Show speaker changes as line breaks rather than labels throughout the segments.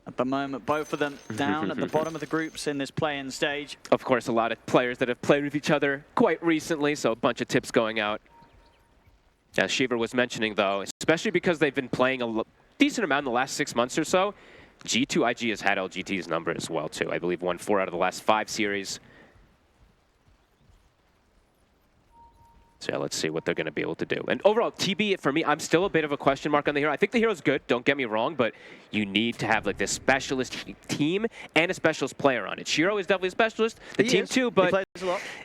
at the moment. Both of them down at the bottom of the groups in this play-in stage.
Of course, a lot of players that have played with each other quite recently, so a bunch of tips going out. As Shiva was mentioning, though, especially because they've been playing a decent amount in the last 6 months or so, G2.iG has had LGD's number as well, too. I believe won 4 out of the last 5 series. So yeah, let's see what they're going to be able to do. And overall, TB, for me, I'm still a bit of a question mark on the hero. I think the hero's good, don't get me wrong, but you need to have like this specialist team and a specialist player on it. Shiro is definitely a specialist, the team too, but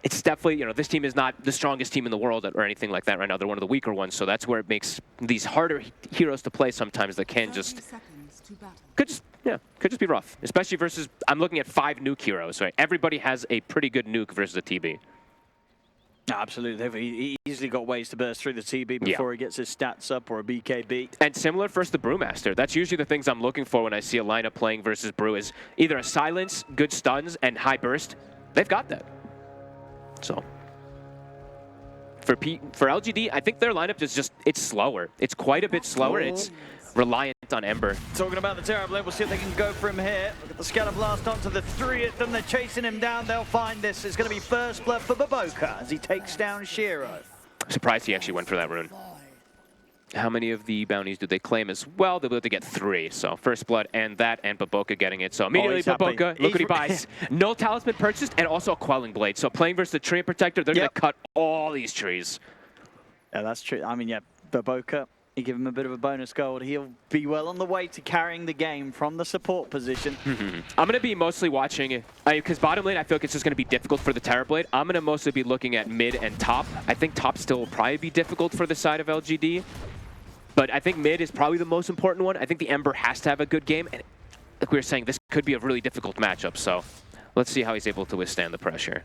it's definitely, you know, this team is not the strongest team in the world or anything like that right now. They're one of the weaker ones, so that's where it makes these harder heroes to play sometimes that can just, could just be rough, especially versus, I'm looking at 5 nuke heroes, right? Everybody has a pretty good nuke versus a TB.
Absolutely, they've easily got ways to burst through the TB before he gets his stats up or a BKB.
And similar versus the Brewmaster. That's usually the things I'm looking for when I see a lineup playing versus Brew is either a silence, good stuns, and high burst. They've got that. So for LGD, I think their lineup is just, it's slower. It's quite a bit slower. It's reliant on Ember.
Talking about the Terrible, we'll see if they can go from here. Look at the scatter blast onto the 3 of them. They're chasing him down. They'll find this. It's going to be first blood for Baboka as he takes down Shiro.
I'm surprised he actually went for that rune. How many of the bounties do they claim as well? They'll be able to get 3. So first blood and that, and Baboka getting it. So immediately Baboka, look what he buys. No talisman purchased and also a quelling blade. So playing versus the tree protector, they're going to cut all these trees.
Yeah, that's true. I mean, yeah, Baboka, you give him a bit of a bonus gold. He'll be well on the way to carrying the game from the support position.
I'm going to be mostly watching, because bottom lane, I feel like it's just going to be difficult for the Terrorblade. I'm going to mostly be looking at mid and top. I think top still will probably be difficult for the side of LGD. But I think mid is probably the most important one. I think the Ember has to have a good game. And like we were saying, this could be a really difficult matchup. So let's see how he's able to withstand the pressure.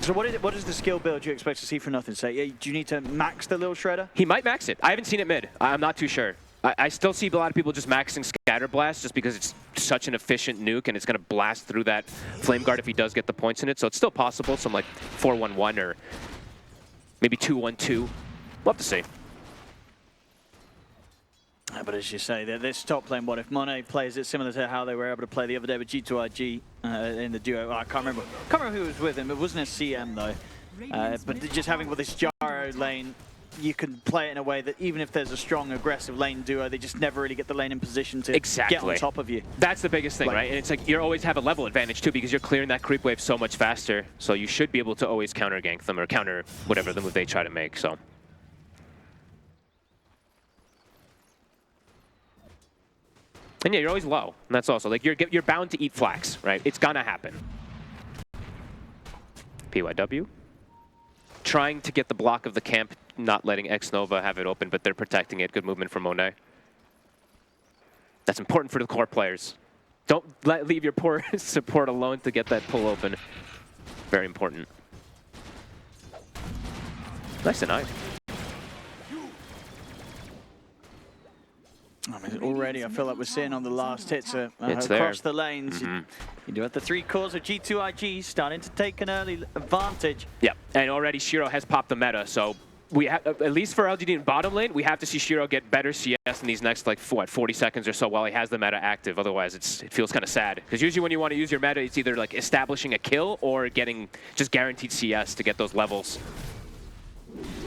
So what is the skill build you expect to see for nothing? Say, do you need to max the little shredder?
He might max it. I haven't seen it mid. I'm not too sure. I still see a lot of people just maxing Scatter Blast just because it's such an efficient nuke and it's going to blast through that Flame Guard if he does get the points in it. So it's still possible. Some like 4-1-1 or maybe 2-1-2. We'll have to see.
But as you say, this top lane, what if Monet plays it similar to how they were able to play the other day with G2.iG in the duo? Oh, I can't remember who was with him. It wasn't a CM though. But just having this gyro lane, you can play it in a way that even if there's a strong aggressive lane duo, they just never really get the lane in position to get on top of you.
That's the biggest thing, right? And it's like you always have a level advantage too because you're clearing that creep wave so much faster. So you should be able to always counter gank them or counter whatever the move they try to make. So. And yeah, you're always low, and that's also, like, you're bound to eat flax, right? It's gonna happen. PYW. Trying to get the block of the camp, not letting X-Nova have it open, but they're protecting it. Good movement from Monet. That's important for the core players. Don't leave your poor support alone to get that pull open. Very important. Nice denied.
I mean, already I feel like we're seeing on the last hits across the lanes. You do have the 3 cores of G2.iG starting to take an early advantage.
Yeah, and already Shiro has popped the meta, so we have, at least for LGD in bottom lane, we have to see Shiro get better CS in these next, like, 40 seconds or so while he has the meta active. Otherwise, it feels kind of sad. Because usually when you want to use your meta, it's either, like, establishing a kill or getting just guaranteed CS to get those levels.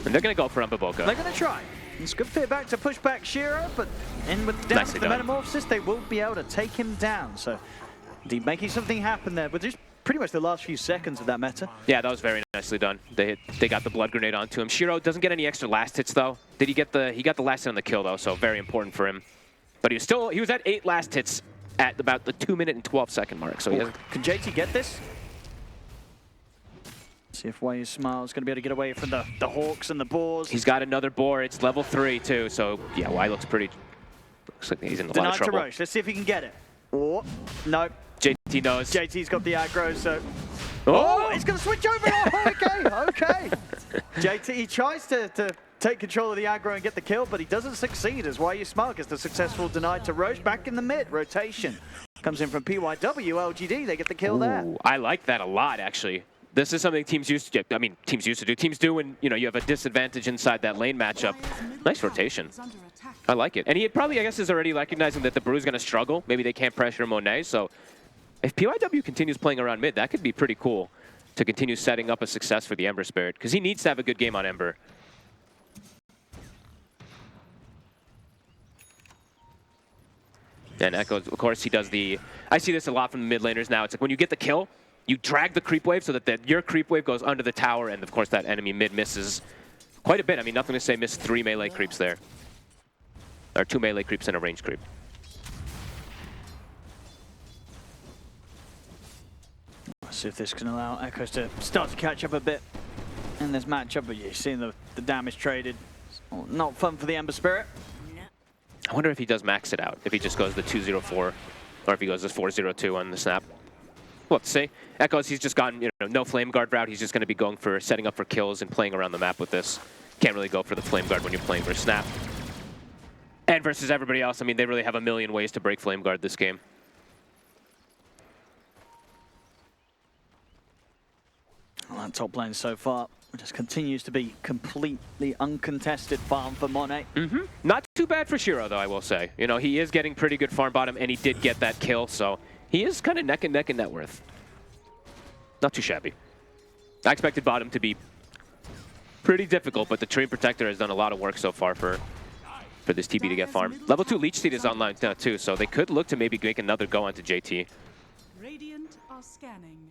And they're going to go for Baboka.
They're going to try. It's good feedback to push back Shiro, but in with down to the Metamorphosis, they will be able to take him down. So, indeed, making something happen there, but just pretty much the last few seconds of that meta.
Yeah, that was very nicely done. They got the blood grenade onto him. Shiro doesn't get any extra last hits though. He got the last hit on the kill though, so very important for him. But he was at 8 last hits at about the 2-minute and 12-second mark. So
can JT get this? See if Wei Smile's going to be able to get away from the Hawks and the Boars.
He's got another Boar. It's level 3 too. So yeah, Wei looks like he's in a lot of trouble.
Roche. Let's see if he can get it. Oh, no.
JT knows.
JT's got the aggro, so... Oh, it's going to switch over. Oh, okay. JT, he tries to take control of the aggro and get the kill, but he doesn't succeed as Wei Smile gets the successful denied to Roche back in the mid. Rotation comes in from PYW, LGD. They get the kill there.
I like that a lot, actually. This is something teams used to do. I mean, teams used to do. Teams do when, you know, you have a disadvantage inside that lane matchup. Nice rotation. I like it. And he probably, I guess, is already recognizing that the Brew's going to struggle. Maybe they can't pressure Monet. So if PYW continues playing around mid, that could be pretty cool to continue setting up a success for the Ember Spirit, because he needs to have a good game on Ember. And Echo, of course, he does the... I see this a lot from the mid laners now. It's like when you get the kill, you drag the creep wave so that your creep wave goes under the tower, and of course that enemy mid misses quite a bit. I mean, nothing to say missed 3 melee creeps there. Or 2 melee creeps and a range creep.
Let's see if this can allow Echoes to start to catch up a bit in this matchup, but you're seeing the damage traded. It's not fun for the Ember Spirit.
I wonder if he does max it out, if he just goes the 2-0-4, or if he goes the 4-0-2 on the snap. We'll have to see. Echoes, he's just gotten, you know, no Flame Guard route. He's just going to be going for setting up for kills and playing around the map with this. Can't really go for the Flame Guard when you're playing for snap. And versus everybody else, I mean, they really have a million ways to break Flame Guard this game.
Well, that top lane so far just continues to be completely uncontested farm for Monet.
Not too bad for Shiro, though, I will say. You know, he is getting pretty good farm bottom, and he did get that kill, so he is kind of neck and neck in net worth. Not too shabby. I expected bottom to be pretty difficult, but the Treant Protector has done a lot of work so far for this TB to get farm. Level 2 Leech Seed is online now, too, so they could look to maybe make another go onto JT.
Radiant are scanning.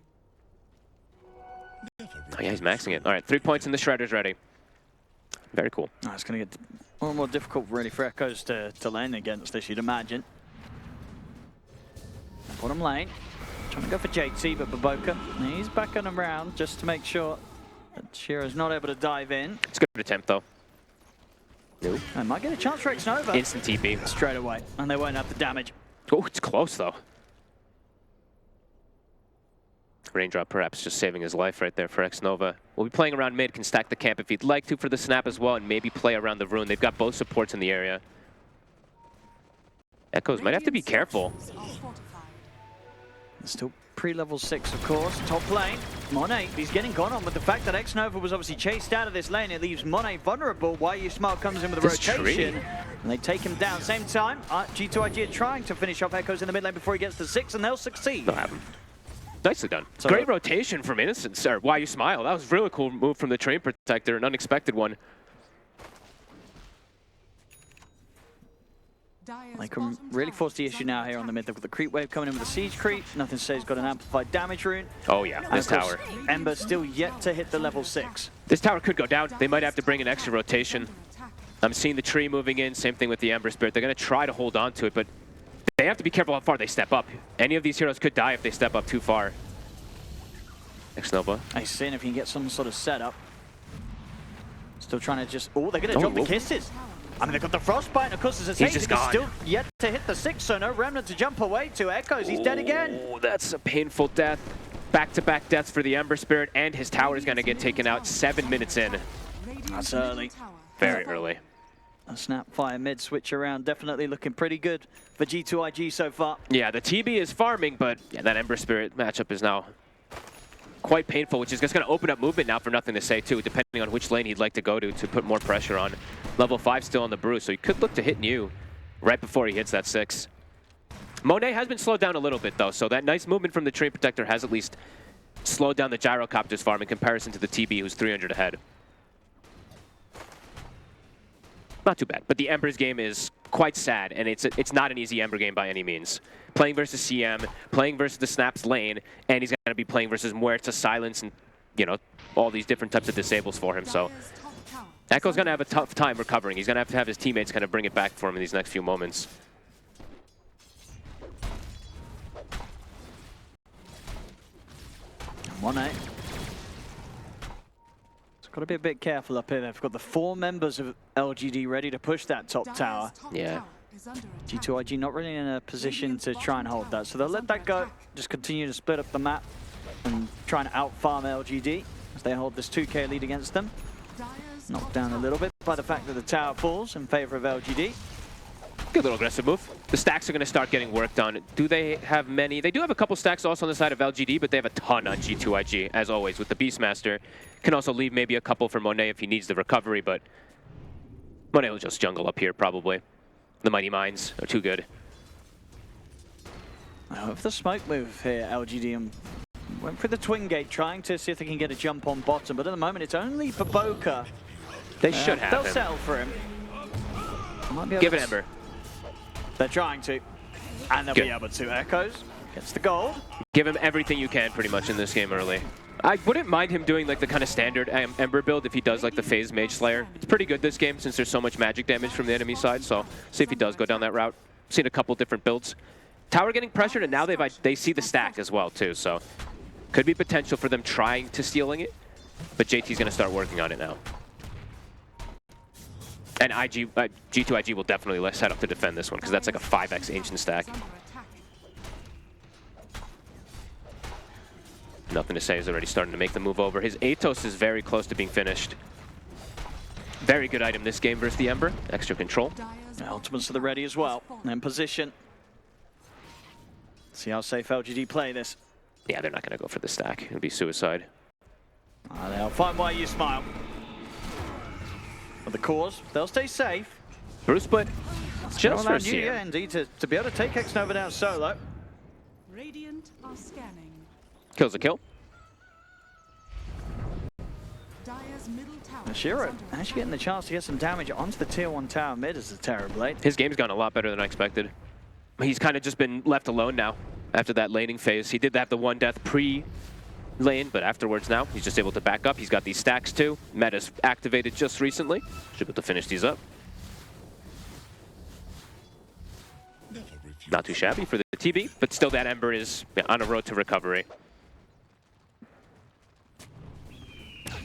Oh yeah, he's maxing it. All right, 3 points and the Shredder's ready. Very cool.
Oh, it's going to get a little more difficult, really, for Echoes to lane against this, you'd imagine. Bottom lane, trying to go for JT, but Baboka, he's backing around just to make sure that Shiro's not able to dive in.
It's a good attempt, though.
Nope. I might get a chance for X-Nova.
Instant TP.
Straight away, and they won't have the damage.
Oh, it's close, though. Raindrop perhaps just saving his life right there for X-Nova. We'll be playing around mid, can stack the camp if he'd like to for the snap as well, and maybe play around the rune. They've got both supports in the area. Echoes might have to be careful.
Still pre-level 6, of course. Top lane, Monet, he's getting gone on with the fact that X-Nova was obviously chased out of this lane. It leaves Monet vulnerable. YU Smart comes in with a rotation, and they take him down. Same time, G2.iG are trying to finish off Echoes in the mid lane before he gets to 6, and they'll succeed.
They'll have him. Nicely done. So great rotation from Innocence, or YU Smile. That was a really cool move from the Treant Protector, an unexpected one.
They can really force the issue now here on the mid. They've got the creep wave coming in with the siege creep. Nothing to say he's got an amplified damage rune.
Oh yeah, this tower.
Ember still yet to hit the level 6.
This tower could go down. They might have to bring an extra rotation. I'm seeing the tree moving in. Same thing with the Ember Spirit. They're going to try to hold on to it, but they have to be careful how far they step up. Any of these heroes could die if they step up too far. X-Nova.
He's seeing if he can get some sort of setup. Still trying to just... Oh, they're going to drop the kisses. I mean, they've got the Frostbite, and of course, there's a
He's just
still yet to hit the 6, so no Remnant to jump away to. Echoes, he's dead again.
Oh, that's a painful death. Back-to-back deaths for the Ember Spirit, and his tower is going to get taken out 7 minutes in.
That's early.
Very early.
A Snapfire mid switch around, definitely looking pretty good for G2.iG so far.
Yeah, the TB is farming, but yeah, that Ember Spirit matchup is now quite painful, which is just going to open up movement now for Nothing to Say too, depending on which lane he'd like to go to put more pressure on. Level 5 still on the Brew, so he could look to hit New right before he hits that 6. Monet has been slowed down a little bit though, so that nice movement from the Treant Protector has at least slowed down the Gyrocopter's farm in comparison to the TB, who's 300 ahead. Not too bad, but the Ember's game is quite sad, and it's not an easy Ember game by any means. Playing versus CM, playing versus the Snaps lane, and he's going to be playing versus Muerta, Silence, and, you know, all these different types of disables for him, so Echo's going to have a tough time recovering. He's going to have his teammates kind of bring it back for him in these next few moments.
Monet. Got to be a bit careful up here. They've got the 4 members of LGD ready to push that top tower.
Yeah.
G2.iG not really in a position to try and hold that, so they'll let that go. Just continue to split up the map and try and out-farm LGD as they hold this 2k lead against them. Knocked down a little bit by the fact that the tower falls in favor of LGD.
Good little aggressive move. The stacks are going to start getting worked on. Do they have many? They do have a couple stacks also on the side of LGD, but they have a ton on G2.iG, as always, with the Beastmaster. Can also leave maybe a couple for Monet if he needs the recovery, but Monet will just jungle up here, probably. The Mighty Mines are too good.
Oh, if the smoke move here, LGD went for the twin gate, trying to see if they can get a jump on bottom, but at the moment it's only Baboka.
They should have
They'll
him.
settle for him.
Give it Ember.
They're trying to, and they'll be able to. Echoes gets the gold.
Give him everything you can pretty much in this game early. I wouldn't mind him doing like the kind of standard Ember build if he does like the phase Mage Slayer. It's pretty good this game since there's so much magic damage from the enemy side, so see if he does go down that route. Seen a couple different builds. Tower getting pressured, and now they see the stack as well too, so could be potential for them trying to stealing it, but JT's going to start working on it now. And G2IG will definitely set up to defend this one because that's like a 5x ancient stack. Nothing to say, he's already starting to make the move over. His Atos is very close to being finished. Very good item this game versus the Ember. Extra control.
Ultimates to the ready as well. In position. See how safe LGD play this.
Yeah, they're not going to go for the stack. It would be suicide.
They'll find why you smile. For the cause, they'll stay safe.
Bruce, but just for
you, yeah, indeed, to be able to take X-Nova down solo.
Radiant are scanning.
Kills a kill.
Dire's middle tower.
Shiro actually getting the chance to get some damage onto the tier 1 tower mid as a Terrorblade.
His game's gone a lot better than I expected. He's kind of just been left alone now after that laning phase. He did have the one death pre-lane, but afterwards now, he's just able to back up. He's got these stacks too. Meta's activated just recently. Should be able to finish these up. Not too shabby for the TB, but still that Ember is on a road to recovery.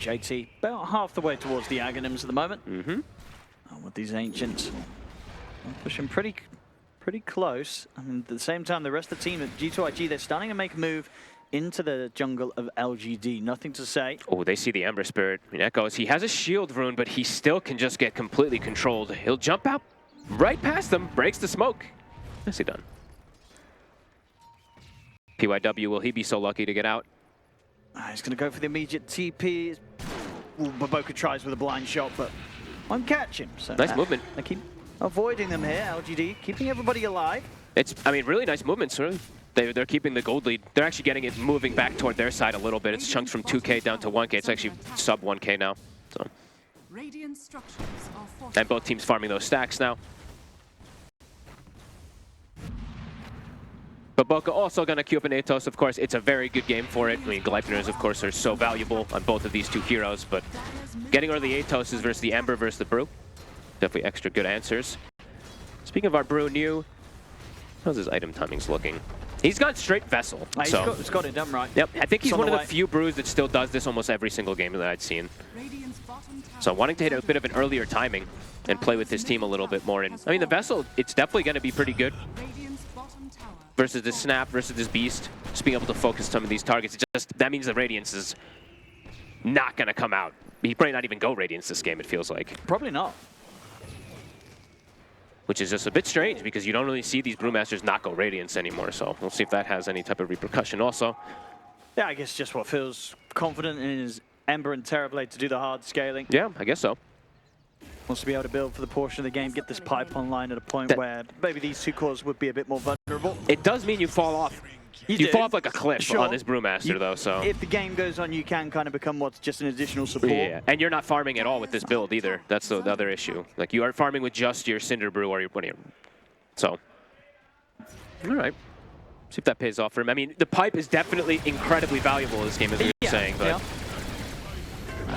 JT about half the way towards the Aghanims at the moment. With these Ancients pushing pretty close. I mean, at the same time, the rest of the team at G2IG, they're starting to make a move into the jungle of LGD. Nothing to say.
Oh, they see the Ember Spirit. I mean, Echoes, he has a shield rune, but he still can just get completely controlled. He'll jump out right past them, breaks the smoke. Nicely done. PYW, will he be so lucky to get out?
He's going to go for the immediate TP. Baboka tries with a blind shot, but won't catch him. So
nice movement.
They keep avoiding them here, LGD, keeping everybody alive.
It's, I mean, really nice movements. Really. They're keeping the gold lead. They're actually getting it moving back toward their side a little bit. It's chunked from 2K down to 1K. It's actually sub 1K now. So. And both teams farming those stacks now. Baboka also going to queue up an Atos, of course. It's a very good game for it. I mean, Gleipners, of course, are so valuable on both of these two heroes, but getting early Atos is versus the Ember versus the Brew. Definitely extra good answers. Speaking of our Brew new, how's his item timings looking? He's gone straight Vessel.
He's got it done right.
Yep, I think he's one of the few Brews that still does this almost every single game that I'd seen. So wanting to hit a bit of an earlier timing and play with his team a little bit more. And I mean, the Vessel, it's definitely going to be pretty good versus this Snap, versus this Beast. Just being able to focus some of these targets. It just, that means the Radiance is not going to come out. He probably not even go Radiance this game, it feels like.
Probably not.
Which is just a bit strange because you don't really see these Brewmasters not go Radiance anymore. So we'll see if that has any type of repercussion also.
Yeah, I guess just what feels confident in his Ember and Terrorblade to do the hard scaling.
Yeah, I guess so.
Wants to be able to build for the portion of the game, get this pipe online at a point where maybe these two cores would be a bit more vulnerable.
It does mean you fall off. You fall off like a cliff on this Brewmaster, though, so.
If the game goes on, you can kind of become what's just an additional support.
Yeah, and you're not farming at all with this build either. That's the other issue. Like, you aren't farming with just your Cinder Brew or your... So. All right. See if that pays off for him. I mean, the pipe is definitely incredibly valuable in this game, as we were saying, but...
Yeah.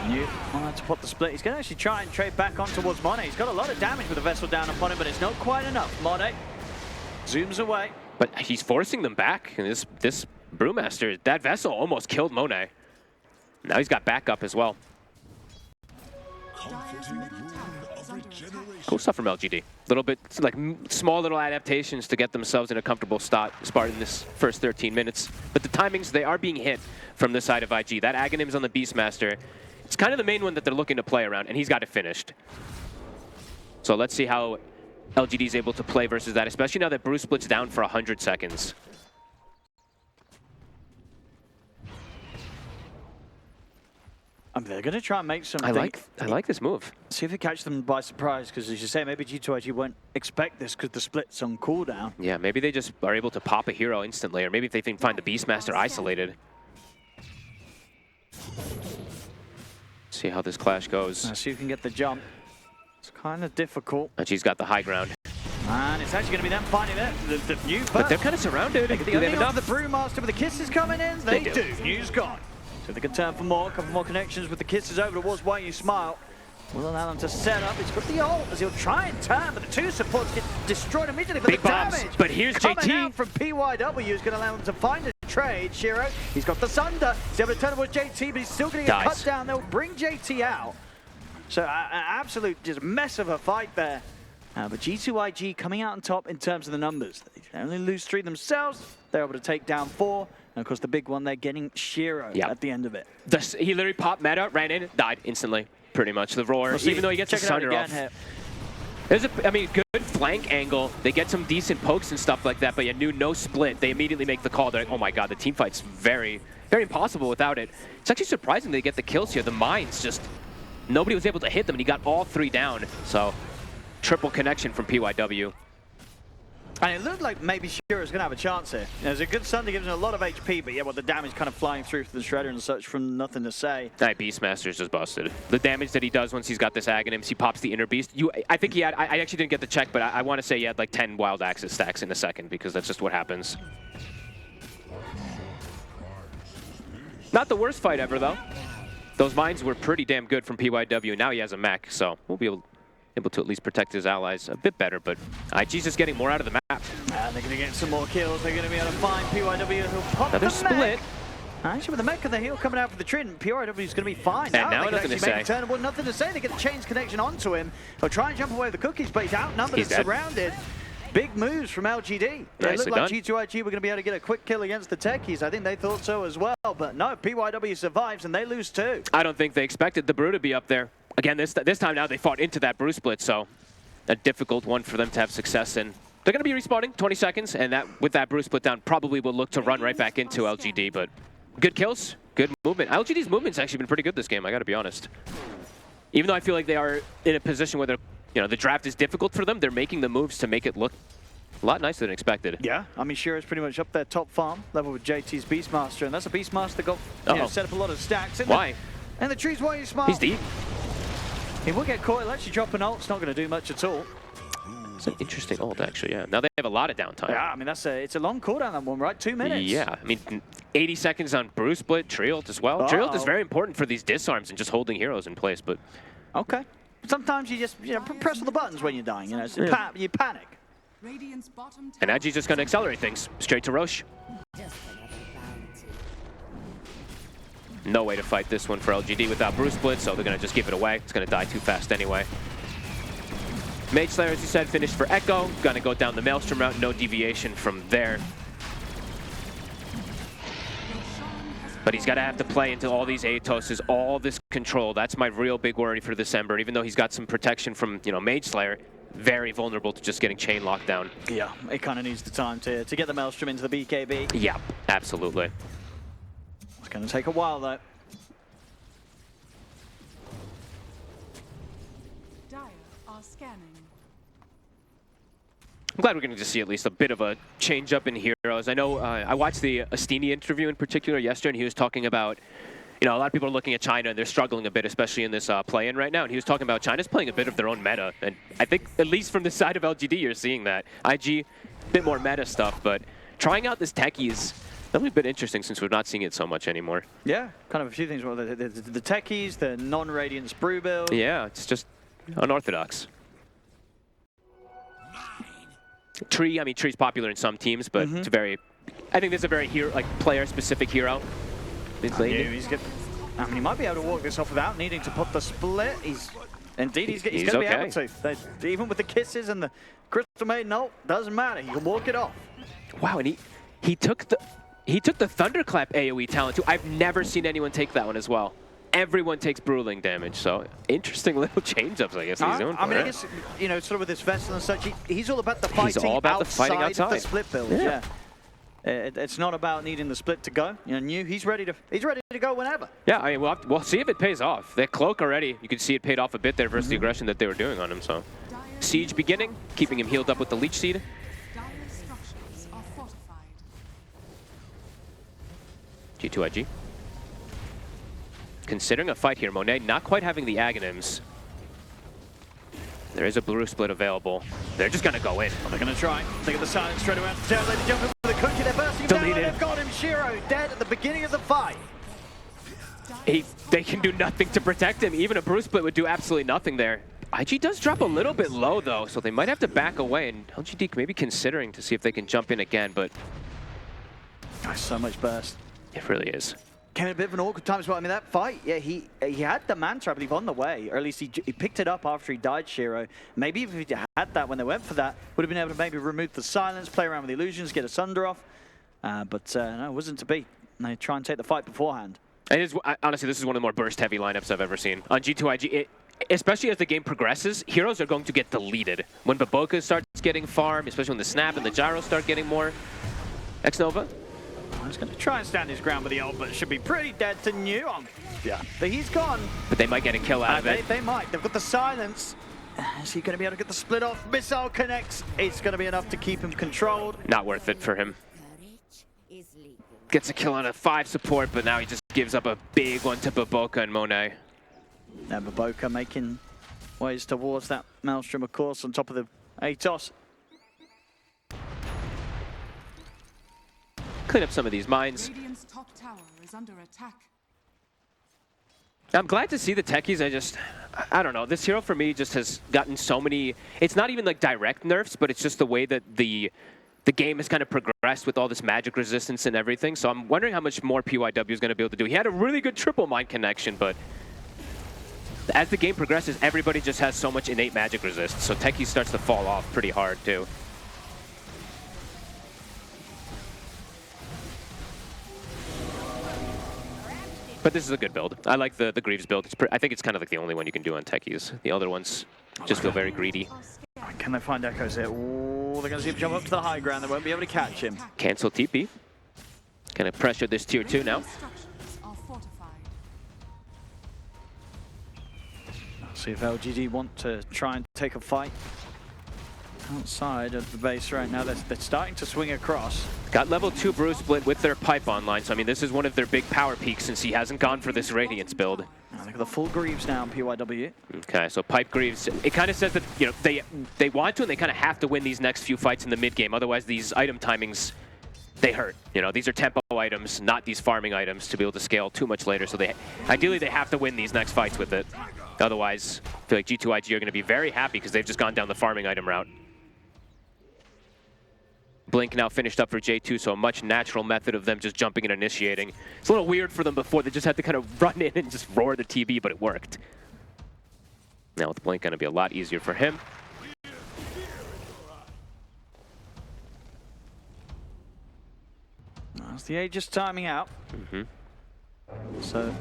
You want to put the split. He's going to actually try and trade back on towards Monet. He's got a lot of damage with the Vessel down upon him, but it's not quite enough. Monet zooms away.
But he's forcing them back. And this Brewmaster, that Vessel almost killed Monet. Now he's got backup as well. Cool stuff from LGD. Little bit, like small little adaptations to get themselves in a comfortable spot in this first 13 minutes. But the timings, they are being hit from the side of IG. That Aghanim's on the Beastmaster. It's kind of the main one that they're looking to play around, and he's got it finished. So let's see how LGD is able to play versus that, especially now that Bruce splits down for 100 seconds.
They're going to try and make something.
I like this move.
See if they catch them by surprise, because as you say, maybe G2.iG won't expect this because the split's on cooldown.
Yeah, maybe they just are able to pop a hero instantly, or maybe if they can find the Beastmaster isolated. See how this clash goes.
See who can get the jump. It's kind of difficult.
And she's got the high ground.
And it's actually going to be them finding it. The new
But they're kind of surrounded.
They have enough. The Brewmaster with the kisses coming in. They do. New's gone. So they can turn for more. A couple more connections with the kisses over towards Why You Smile. Will allow them to set up. He's got the ult as he'll try and turn, but the two supports get destroyed immediately. But
big
the
bombs.
damage
But here's
coming
JT
out from PYW is going to allow them to find a trade. Shiro, he's got the Sunder. He's able to turn towards JT, but he's still going to get cut down. They'll bring JT out. So an absolute just mess of a fight there. But G2.iG coming out on top in terms of the numbers. They only lose 3 themselves. They're able to take down 4. And of course, the big one, they're getting Shiro at the end of it.
He literally popped meta, ran in, died instantly, pretty much. The roar, even though he gets the Sunder off. There's good flank angle. They get some decent pokes and stuff like that, but you knew no split. They immediately make the call. They're like, oh my god, the team fight's very, very impossible without it. It's actually surprising they get the kills here. The mines just, nobody was able to hit them, and he got all 3 down. So, triple connection from PYW.
And it looked like maybe Shiro's going to have a chance here. There's a good Sunder, gives him a lot of HP, but yeah, well, the damage kind of flying through to the Shredder and such from nothing to say.
That Beastmaster's just busted. The damage that he does once he's got this Aghanims, he pops the Inner Beast. I think he had, I actually didn't get the check, but I want to say he had like 10 Wild Axis stacks in a second, because that's just what happens. Not the worst fight ever, though. Those mines were pretty damn good from PYW. Now he has a mech, so we'll be able to at least protect his allies a bit better, but IG's just getting more out of the map.
They're going to get some more kills. They're going to be able to find PYW who'll pop
another
the
split.
Mech. Actually, with the mech and the heal coming out for the Trin, PYW is going to be fine.
And now
they can
nothing to
actually make
say.
a turn. Well, nothing to say. They get a chains connection onto him. They'll try and jump away with the cookies, but he's outnumbered and surrounded. Big moves from LGD. It looked like G2.iG were going to be able to get a quick kill against the Techies. I think they thought so as well, but no, PYW survives and they lose too.
I don't think they expected the Brew to be up there. Again, this time now they fought into that Brew split, so a difficult one for them to have success in. They're going to be respawning 20 seconds, and that with that Brew split down probably will look to run right back into LGD, but good kills, good movement. LGD's movement's actually been pretty good this game, I got to be honest. Even though I feel like they are in a position where they're, the draft is difficult for them, they're making the moves to make it look a lot nicer than expected.
Yeah, I mean, Shiro's pretty much up there top farm level with JT's Beastmaster, and that's a Beastmaster that got set up a lot of stacks.
Why?
And the trees, why you smile?
He's deep.
He will get caught. He'll actually drop an ult. It's not going to do much at all.
It's an interesting ult, actually, yeah. Now they have a lot of downtime.
Yeah, I mean, it's a long cooldown, that one, right? 2 minutes.
Yeah, I mean, 80 seconds on Brew split, tree ult as well. Tree ult is very important for these disarms and just holding heroes in place, but...
Okay. Sometimes you just, press all the buttons when you're dying, you panic.
And IG's just going to accelerate things. Straight to Roche. No way to fight this one for LGD without Brew split, so they're going to just give it away. It's going to die too fast anyway. Mage Slayer, as you said, finished for Echo. Going to go down the Maelstrom route, no deviation from there. But he's got to have to play into all these Atoses, all this control. That's my real big worry for this Ember. Even though he's got some protection from, Mage Slayer, very vulnerable to just getting chain locked down.
Yeah, it kind of needs the time to get the Maelstrom into the BKB.
Yeah, absolutely.
It's going to take a while, though.
Dire are scanning.
I'm glad we're going to just see at least a bit of a change up in heroes. I know I watched the Astini interview in particular yesterday, and he was talking about, a lot of people are looking at China and they're struggling a bit, especially in this play-in right now. And he was talking about China's playing a bit of their own meta. And I think, at least from the side of LGD, you're seeing that. IG, a bit more meta stuff, but trying out this techie is definitely a bit interesting since we're not seeing it so much anymore.
Yeah, kind of a few things. Well, the techies, the non-Radiance brew build.
Yeah, it's just unorthodox. Tree, I mean, Tree's popular in some teams, but it's very, I think there's a very player-specific hero.
He might be able to walk this off without needing to put the split. He's going to be able to. Even with the kisses and the Crystal Maiden, no, doesn't matter. He can walk it off.
Wow, and he took the Thunderclap AoE talent too. I've never seen anyone take that one as well. everyone takes bruising damage. So interesting little change-ups, I guess, he's doing.
I mean, I guess, you know, sort of with his Vestal and such, he's all about the fighting outside of the split build. Yeah. It's not about needing the split to go. You know, he's ready to go whenever.
Yeah, I mean, we'll see if it pays off. That cloak already, you can see it paid off a bit there versus the aggression that they were doing on him. So siege beginning, keeping him healed up with the leech seed. G2.iG. Considering a fight here, Monet not quite having the Aghanims. There is a blue split available. They're just going to go in.
Well, they're going to try. They get the silence straight around the tail. They jump in with the cookie. They're bursting down. They've got him. Shiro dead at the beginning of the fight.
They can do nothing to protect him. Even a blue split would do absolutely nothing there. IG does drop a little bit low, though, so they might have to back away. And LGD maybe considering to see if they can jump in again, but...
Oh, so much burst.
It really is.
Came in a bit of an awkward time as well. I mean, that fight, yeah, he had the mantra, I believe, on the way, or at least he picked it up after he died, Shiro. Maybe if he had that when they went for that, would have been able to maybe remove the silence, play around with the illusions, get a Sunder off. But no, it wasn't to be. They try and take the fight beforehand.
It is, honestly, this is one of the more burst-heavy lineups I've ever seen. On G2.iG, especially as the game progresses, heroes are going to get deleted. When Baboka starts getting farmed, especially when the snap and the gyro start getting more. X-Nova.
He's going to try and stand his ground with the ult, but it should be pretty dead to New. Yeah, but he's gone.
But they might get a kill out of it.
They might. They've got the silence. Is he going to be able to get the split off? Missile connects. It's going to be enough to keep him controlled.
Not worth it for him. Gets a kill on a 5 support, but now he just gives up a big one to Baboka and Monet.
Now Baboka making ways towards that Maelstrom, of course, on top of the Atos.
Clean up some of these mines.
Radiant's top tower is under attack.
I'm glad to see the techies. I don't know. This hero for me just has gotten so many. It's not even like direct nerfs, but it's just the way that the game has kind of progressed with all this magic resistance and everything. So I'm wondering how much more PYW is going to be able to do. He had a really good triple mine connection, but as the game progresses, everybody just has so much innate magic resist. So techies starts to fall off pretty hard too. But this is a good build. I like the Greaves build. I think it's kind of like the only one you can do on techies. The other ones just feel very greedy.
Can they find Echoes here? Ooh, they're going to see him jump up to the high ground. They won't be able to catch him.
Cancel TP. Gonna pressure this tier 2 now.
See if LGD want to try and take a fight outside of the base right now. They're starting to swing across.
Got level 2 Brew Split with their pipe online, so I mean this is one of their big power peaks since he hasn't gone for this Radiance build.
Look at the full Greaves now in PYW.
Okay, so pipe Greaves, it kind of says that, you know, they want to and they kind of have to win these next few fights in the mid game, otherwise these item timings, they hurt. You know, these are tempo items, not these farming items to be able to scale too much later, so ideally they have to win these next fights with it. Otherwise, I feel like G2.iG are going to be very happy because they've just gone down the farming item route. Blink now finished up for J2, so a much natural method of them just jumping and initiating. It's a little weird for them before. They just had to kind of run in and just roar the TB, but it worked. Now with Blink, going to be a lot easier for him.
That's the Aegis timing out. So,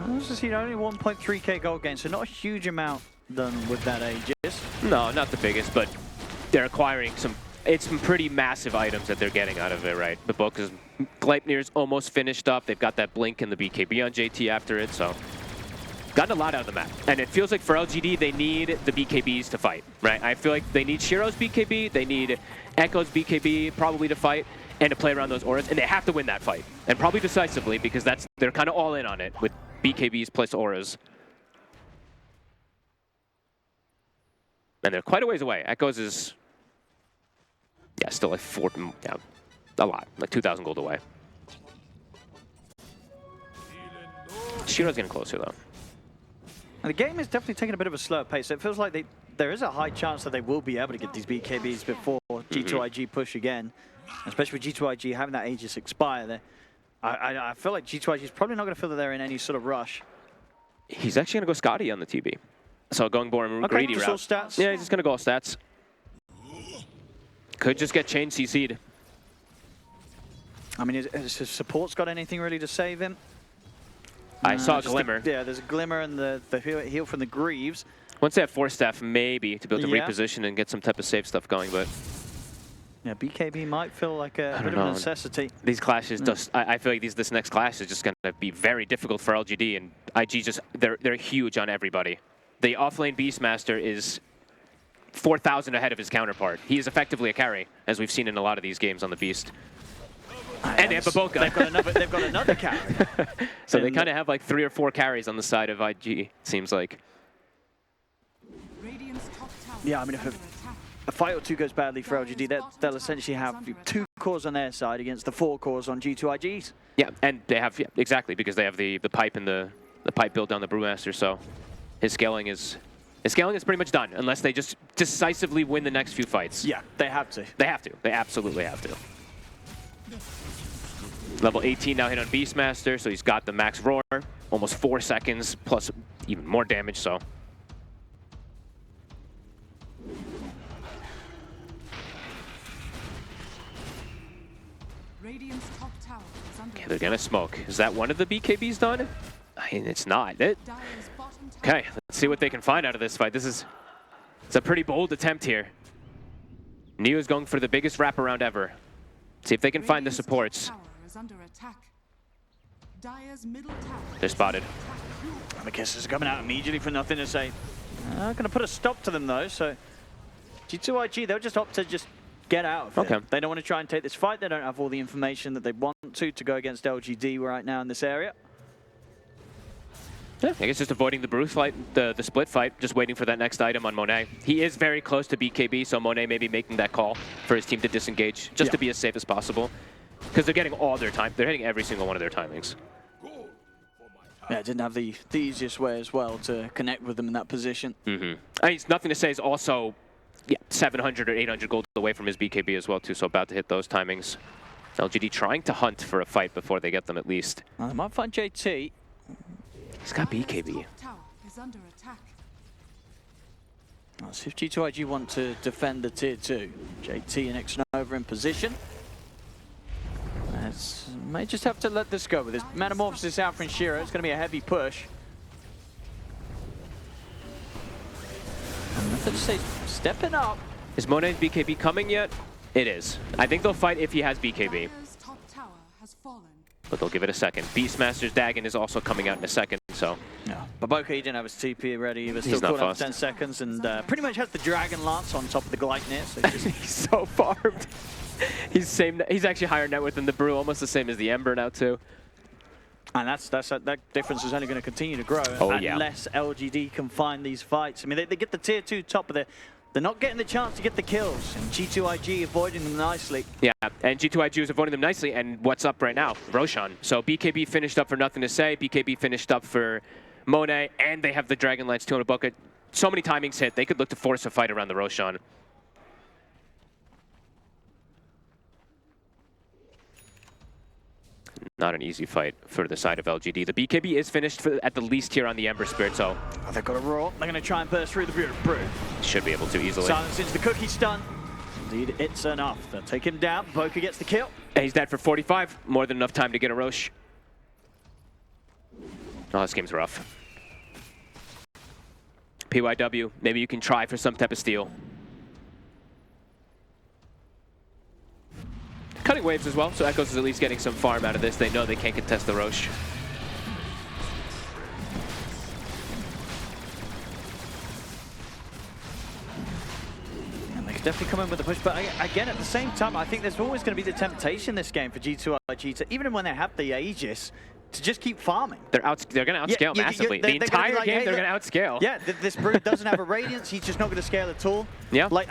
let's just see, only 1.3k gold gain, so not a huge amount done with that Aegis.
No, not the biggest, but they're acquiring some. It's some pretty massive items that they're getting out of it, right? The Baboka's Gleipnir's almost finished up. They've got that Blink and the BKB on JT after it, so gotten a lot out of the map. And it feels like for LGD, they need the BKBs to fight, right? I feel like they need Shiro's BKB, they need Echo's BKB probably to fight, and to play around those auras, and they have to win that fight. And probably decisively, because they're kind of all in on it with BKBs plus auras. And they're quite a ways away. Echoes is, yeah, still like a lot, like 2,000 gold away. Shiro's getting closer though.
And the game is definitely taking a bit of a slower pace. So it feels like there is a high chance that they will be able to get these BKBs before G2.iG push again. Especially with G2.iG having that Aegis expire there. I feel like G2.iG is probably not going to feel that they're in any sort of rush.
He's actually going to go Scotty on the TB. So going more greedy route.
Stats.
Yeah, he's just going to go all stats. Could just get chain CC'd.
I mean, has his support's got anything really to save him?
I saw a glimmer.
Yeah, there's a glimmer and the heal from the Greaves.
Once they have Force Staff, maybe to be able to
Yeah.
reposition and get some type of safe stuff going, but
Yeah, BKB might feel like a bit of a necessity.
these clashes just, I feel like this next clash is just going to be very difficult for LGD, and IG just, they're huge on everybody. The offlane Beastmaster is 4,000 ahead of his counterpart. He is effectively a carry, as we've seen in a lot of these games on the Beast. And they have Baboka.
They've got another carry.
So they kind of have like 3 or 4 carries on the side of IG, it seems like.
Radiant's top tower
Yeah, I mean,
is
if
under attack.
a fight or two goes badly for LGD, they'll essentially have 2 cores on their side against the 4 cores on G2.iG's.
Yeah, and they have, yeah, exactly, because they have the pipe and the pipe built down the Brewmaster, so his scaling is pretty much done, unless they just decisively win the next few fights.
Yeah, they have to.
They have to. They absolutely have to. Level 18 now hit on Beastmaster, so he's got the max roar, almost 4 seconds, plus even more damage, so.
Radiant's top tower is under
Okay, they're gonna smoke. Is that one of the BKBs done? I mean, it's not.
Dire's bottom tower.
Okay, let's see what they can find out of this fight. It's a pretty bold attempt here. Neo is going for the biggest wraparound ever. See if they can find the
Radiant's top
supports.
tower is under attack. Dire's middle tower
They're
is
spotted.
under attack.
And the kisses are coming out immediately for nothing to say. Going to put a stop to them though, so G2.iG, they'll just opt to just get out of it.
Okay.
They don't want to try and take this fight. They don't have all the information that they want to go against LGD right now in this area.
Yeah, I guess just avoiding the Bruce fight, the split fight, just waiting for that next item on Monet. He is very close to BKB, so Monet may be making that call for his team to disengage, just to be as safe as possible. Because they're getting all their time. They're hitting every single one of their timings.
Yeah, didn't have the easiest way as well to connect with them in that position.
I mean, it's nothing to say is also 700 or 800 gold away from his BKB as well, too, so about to hit those timings. LGD trying to hunt for a fight before they get them at least.
They might find JT.
He's got
Dire's
BKB.
top tower is under attack.
Let's see if G2.iG want to defend the tier 2. JT and Xnova in position. May just have to let this go with his Metamorphosis out from Shiro. It's going to be a heavy push. And let's say stepping up.
Is Monet's BKB coming yet? It is. I think they'll fight if he has BKB,
Dire's top tower has fallen.
but they'll give it a second. Beastmaster's Dagon is also coming out in a second, so.
Yeah. Baboka, he didn't have his TP ready. He was
He's
still
not
caught up
fast.
10 seconds and pretty much has the Dragon Lance on top of the Gleipnir. So just
He's so farmed. He's actually higher net worth than the Brew, almost the same as the Ember now too.
And that difference is only going to continue to grow unless LGD can find these fights. I mean, they get the tier 2 top, but they're not getting the chance to get the kills. And G2.iG avoiding them nicely.
Yeah, and G2.iG is avoiding them nicely, and what's up right now? Roshan. So BKB finished up for nothing to say, BKB finished up for Monet, and they have the Dragon Lance 2 on a bucket. So many timings hit, they could look to force a fight around the Roshan. Not an easy fight for the side of LGD. The BKB is finished at the least here on the Ember Spirit, so
They've got a roar. They're going to try and burst through the Brew.
should be able to easily.
Silence into the cookie stun. Indeed, it's enough. They'll take him down. Boka gets the kill.
And he's dead for 45. More than enough time to get a Roche. Oh, this game's rough. PYW, maybe you can try for some type of steal. Cutting waves as well, so Echoes is at least getting some farm out of this. They know they can't contest the Roche.
And they could definitely come in with a push, but again, at the same time, I think there's always going to be the temptation this game for G2.iG to, even when they have the Aegis, to just keep farming.
They're going to outscale massively. The entire game, they're going to outscale.
Yeah, this Brew doesn't have a Radiance. He's just not going to scale at all.
Yeah.
Like,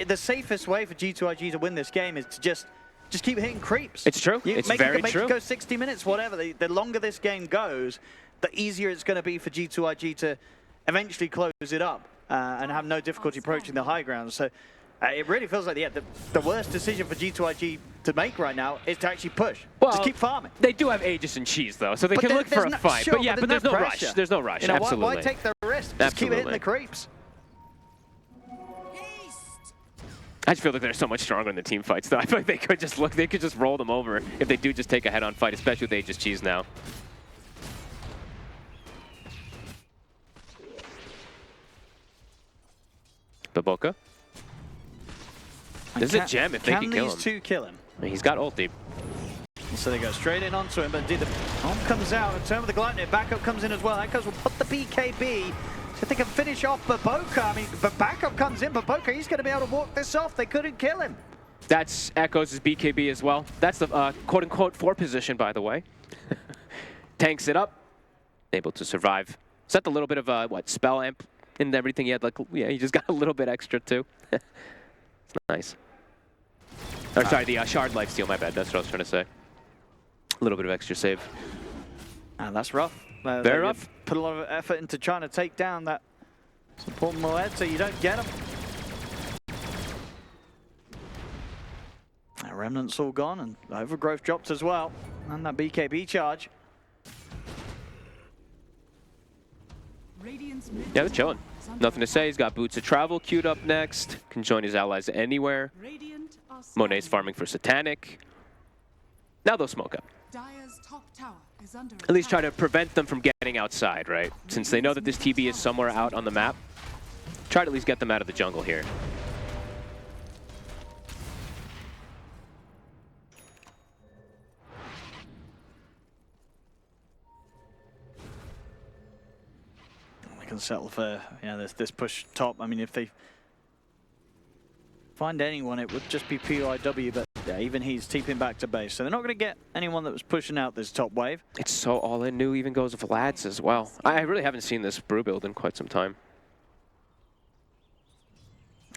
the safest way for G2.iG to win this game is to just keep hitting creeps.
It's true. It's very true.
Make it go 60 minutes, whatever. The longer this game goes, the easier it's going to be for G2.iG to eventually close it up and have no difficulty approaching the high ground. So it really feels like the worst decision for G2.iG to make right now is to actually push.
Well,
just keep farming.
They do have Aegis and Cheese, though, so they can look for a fight.
Sure,
but there's no rush. There's no rush,
you know,
absolutely.
Why take the risk? Just keep hitting the creeps.
I just feel like they're so much stronger in the team fights, though. I feel like they could just roll them over if they do just take a head-on fight, especially with Aegis Cheese now. Baboka. This is a gem if they can kill him.
Can these two kill him?
He's got ulti.
So they go straight in onto him, but indeed the bomb comes out. In terms of the Gluttony, backup comes in as well. Echoes will put the BKB. So if they can finish off Baboka, I mean, but backup comes in. Baboka, he's going to be able to walk this off. They couldn't kill him.
That's Echoes' BKB as well. That's the quote-unquote 4 position, by the way. Tanks it up. Able to survive. Set a little bit of, what, spell amp and everything. He had, like, yeah, he just got a little bit extra, too. It's nice. Or, sorry, the shard lifesteal, my bad. That's what I was trying to say. A little bit of extra save.
And that's rough.
Very rough.
Put a lot of effort into trying to take down that support Moed so you don't get him. That Remnant's all gone and Overgrowth dropped as well. And that BKB charge.
Radiant's
Yeah, they're chilling. Nothing to say. He's got Boots of Travel queued up next. Can join his allies anywhere. Monet's farming for Satanic. Now they'll smoke up.
Dire's top tower is under
At least try to prevent them from getting outside, right? Since they know that this TB is somewhere out on the map. Try to at least get them out of the jungle here.
We can settle for this push top. I mean, if they find anyone, it would just be PYW, but yeah, even he's TPing back to base. So they're not going to get anyone that was pushing out this top wave.
It's so all-in. New even goes Vlad's as well. I really haven't seen this brew build in quite some time.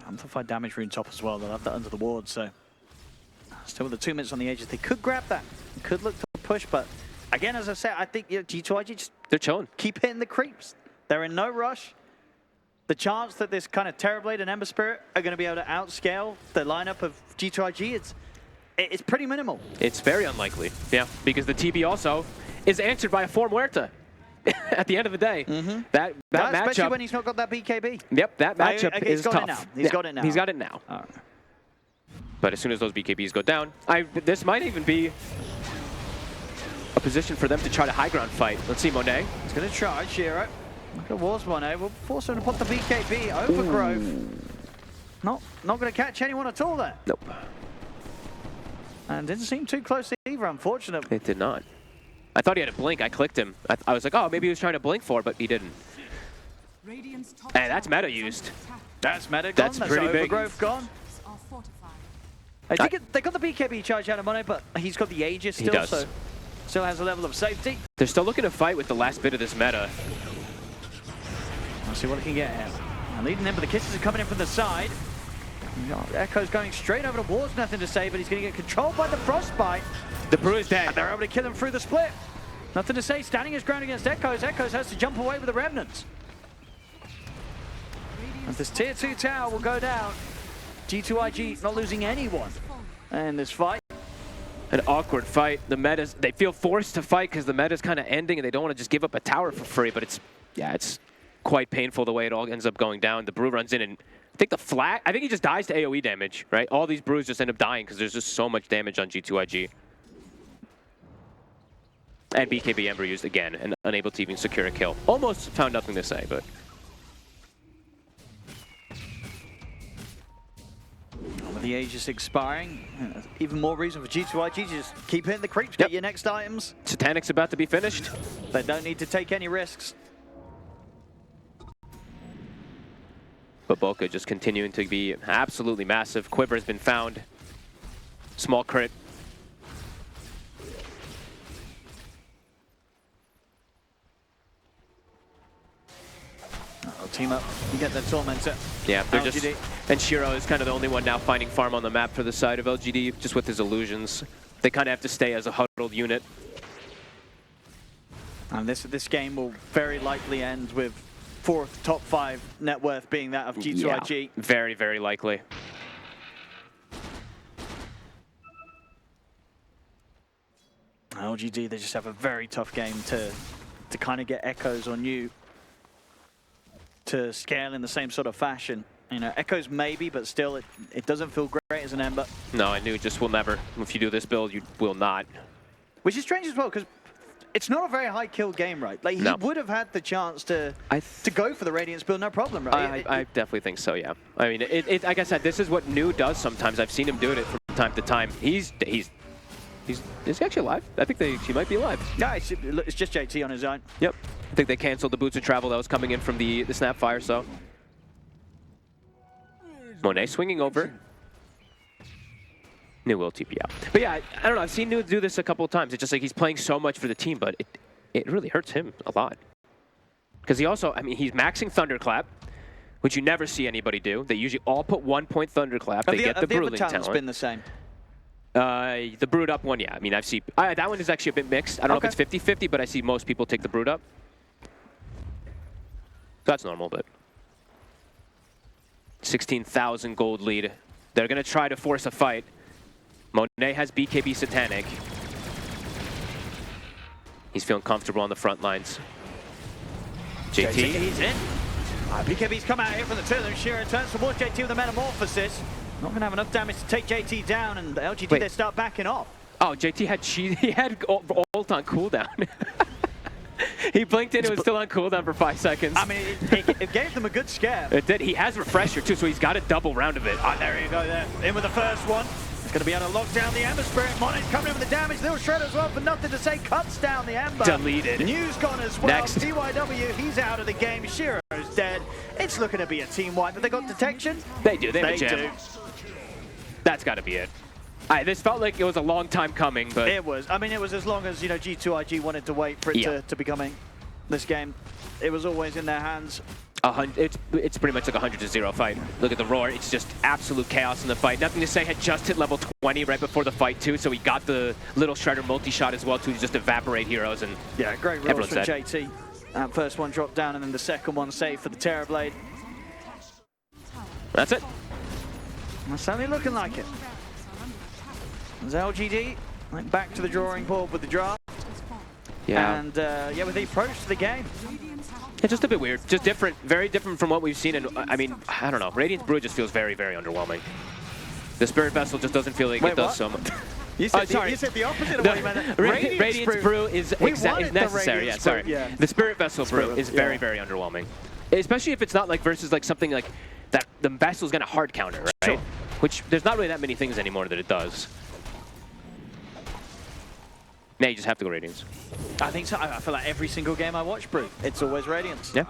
Amplified damage rune top as well. They'll have that under the ward, so still with the 2 minutes on the edges, they could grab that. They could look to push, but again, as I said, I think G2.iG just
they're chilling. Keep
hitting the creeps. They're in no rush. The chance that this kind of Terrorblade and Ember Spirit are going to be able to outscale the lineup of G2.iG, it's pretty minimal.
It's very unlikely, yeah, because the TB also is answered by a 4 Muerta at the end of the day. That matchup,
especially when he's not got that BKB.
Yep, that matchup is tough.
He's got it now.
He's got it now.
All right.
But as soon as those BKBs go down, this might even be a position for them to try to high ground fight. Let's see, Monet.
He's going to charge Shiro. Look at Wars Monet. We'll force him to put the BKB. Overgrowth. Not going to catch anyone at all there.
Nope.
And didn't seem too close either, unfortunately.
It did not. I thought he had a blink. I clicked him. I was like, oh, maybe he was trying to blink for it, but he didn't. Hey, that's meta used.
That's meta gone.
That's pretty big.
Overgrowth gone. I think they got the BKB charge out of Monet, but he's got the Aegis still,
he does.
so still has a level of safety.
They're still looking to fight with the last bit of this meta.
Let's see what he can get here. And leading in, but the kisses are coming in from the side. Echo's going straight over the walls, nothing to say, but he's going to get controlled by the Frostbite.
The brew is dead.
And they're able to kill him through the split. Nothing to say, standing his ground against Echoes. Echoes has to jump away with the Remnants. As this tier 2 tower will go down, G2.iG not losing anyone in this fight.
An awkward fight. The metas, they feel forced to fight because the meta's kind of ending and they don't want to just give up a tower for free, but it's quite painful the way it all ends up going down. The brew runs in and I think he just dies to AoE damage, right? All these brews just end up dying because there's just so much damage on G2.iG. And BKB Ember used again and unable to even secure a kill. Almost found nothing to say, but...
With the Aegis expiring, even more reason for G2.iG just keep hitting the creeps, get your next items.
Satanic's about to be finished.
They don't need to take any risks.
But Baboka just continuing to be absolutely massive. Quiver has been found. Small crit.
Team up, you get the Tormentor.
Yeah, they're
LGD.
just... And Shiro is kind of the only one now finding farm on the map for the side of LGD, just with his illusions. They kind of have to stay as a huddled unit.
And this game will very likely end with fourth top 5 net worth being that of G2.iG.
Yeah, very, very likely.
LGD, they just have a very tough game to kind of get Echoes on you to scale in the same sort of fashion. You know, Echoes maybe, but still it doesn't feel great as an Ember.
No, I knew just will never. If you do this build, you will not.
Which is strange as well, because it's not a very high kill game, right? Like, he would have had the chance to go for the Radiance build, no problem, right?
I definitely think so, yeah. I mean, like I said, this is what New does sometimes. I've seen him do it from time to time. Is he actually alive? I think he might be alive.
Yeah, it's just JT on his own.
Yep. I think they canceled the boots of travel that was coming in from the Snapfire, so. Monet swinging over. New will TP out. But yeah, I don't know. I've seen New do this a couple of times. It's just like he's playing so much for the team, but it really hurts him a lot. Because he also, I mean, he's maxing Thunderclap, which you never see anybody do. They usually all put 1 point Thunderclap. They get the Bruising talent.
Has been the same.
The Brood Up one, yeah. I mean, I've seen that one is actually a bit mixed. I don't know if it's 50-50, but I see most people take the Brood Up. So that's normal, but 16,000 gold lead. They're gonna try to force a fight. Monet has BKB Satanic. He's feeling comfortable on the front lines. JT.
He's in. BKB's come out here from the two of them. Shiro turns towards JT with a Metamorphosis. Not going to have enough damage to take JT down, and the LGD, they start backing off.
Oh, JT had ult on cooldown. He blinked in, it was still on cooldown for 5 seconds.
I mean, it gave them a good scare.
It did. He has Refresher too, so he's got a double round of it.
Oh, there you go there. In with the first one. It's going to be able to lock down the Ember Spirit. Monet's coming in with the damage. Little Shred as well, but nothing to say. Cuts down the Ember.
Deleted.
New's gone as well.
Next.
DYW, he's out of the game. Shiro's dead. It's looking to be a team wipe. Have they got detection?
They do. They have a jam. That's got to be it. This felt like it was a long time coming, but
it was. I mean, it was as long as G2.iG wanted to wait for it to be coming. This game, it was always in their hands.
It's pretty much like a 100-0 fight. Look at the roar. It's just absolute chaos in the fight. Nothing to say. Had just hit level 20 right before the fight too, so he got the little Shredder multi-shot as well to just evaporate heroes. And
yeah, great rolls from JT. First one dropped down, and then the second one saved for the Terrorblade.
That's it.
That's certainly looking like it. There's LGD back to the drawing board with the draft.
Yeah.
And yeah, with the approach to the game.
It's just a bit weird. Just different, very different from what we've seen. And I mean, I don't know. Radiant's Brew just feels very, very underwhelming. The Spirit Vessel just doesn't feel like it does so much.
You said, you said the opposite of what you meant.
Radiant's Brew is necessary. Yeah, sorry. Yeah. The Spirit Vessel Brew is very, very underwhelming. Especially if it's not like versus like something like that the Vessel's going to hard counter, right? Sure. Which there's not really that many things anymore that it does. Now you just have to go Radiance.
I think so. I feel like every single game I watch Brew, it's always Radiance.
Yeah.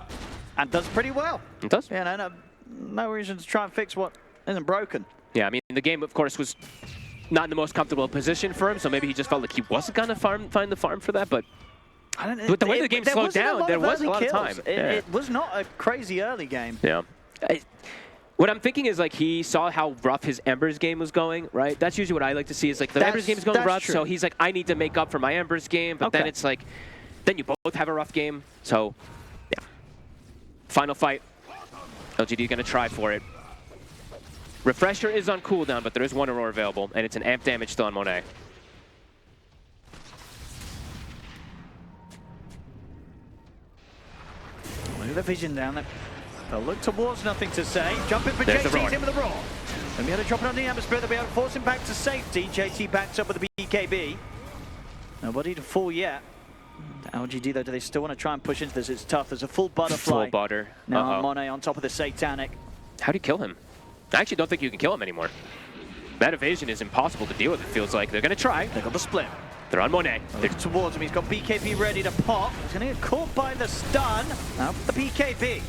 And does pretty well.
It does.
Yeah, no reason to try and fix what isn't broken.
Yeah, I mean, the game, of course, was not in the most comfortable position for him, so maybe he just felt like he wasn't going to find the farm for that, but with the way the game slowed down, there was a lot of time.
It was not a crazy early game.
Yeah. What I'm thinking is like he saw how rough his Embers game was going, right? That's usually what I like to see is like the Embers game is going rough, so he's like, I need to make up for my Embers game, but then it's like, then you both have a rough game, so yeah. Final fight. LGD going to try for it. Refresher is on cooldown, but there is one Aurora available, and it's an amp damage still on Monet.
Look at the vision down there. They'll look towards nothing to say. Jumping for JT's in with the roar. And we had to drop it on the Ember Spirit. They'll be able to force him back to safety. JT backs up with the BKB. Nobody to fall yet. LGD though, do they still want to try and push into this? It's tough. There's a full butterfly.
Full butter.
Now Monet on top of the Satanic.
How do you kill him? I actually don't think you can kill him anymore. That evasion is impossible to deal with, it feels like. They're going to try.
They got the split.
They're on Monet.
They're towards him. He's got BKB ready to pop. He's going to get caught by the stun. Now the BKB.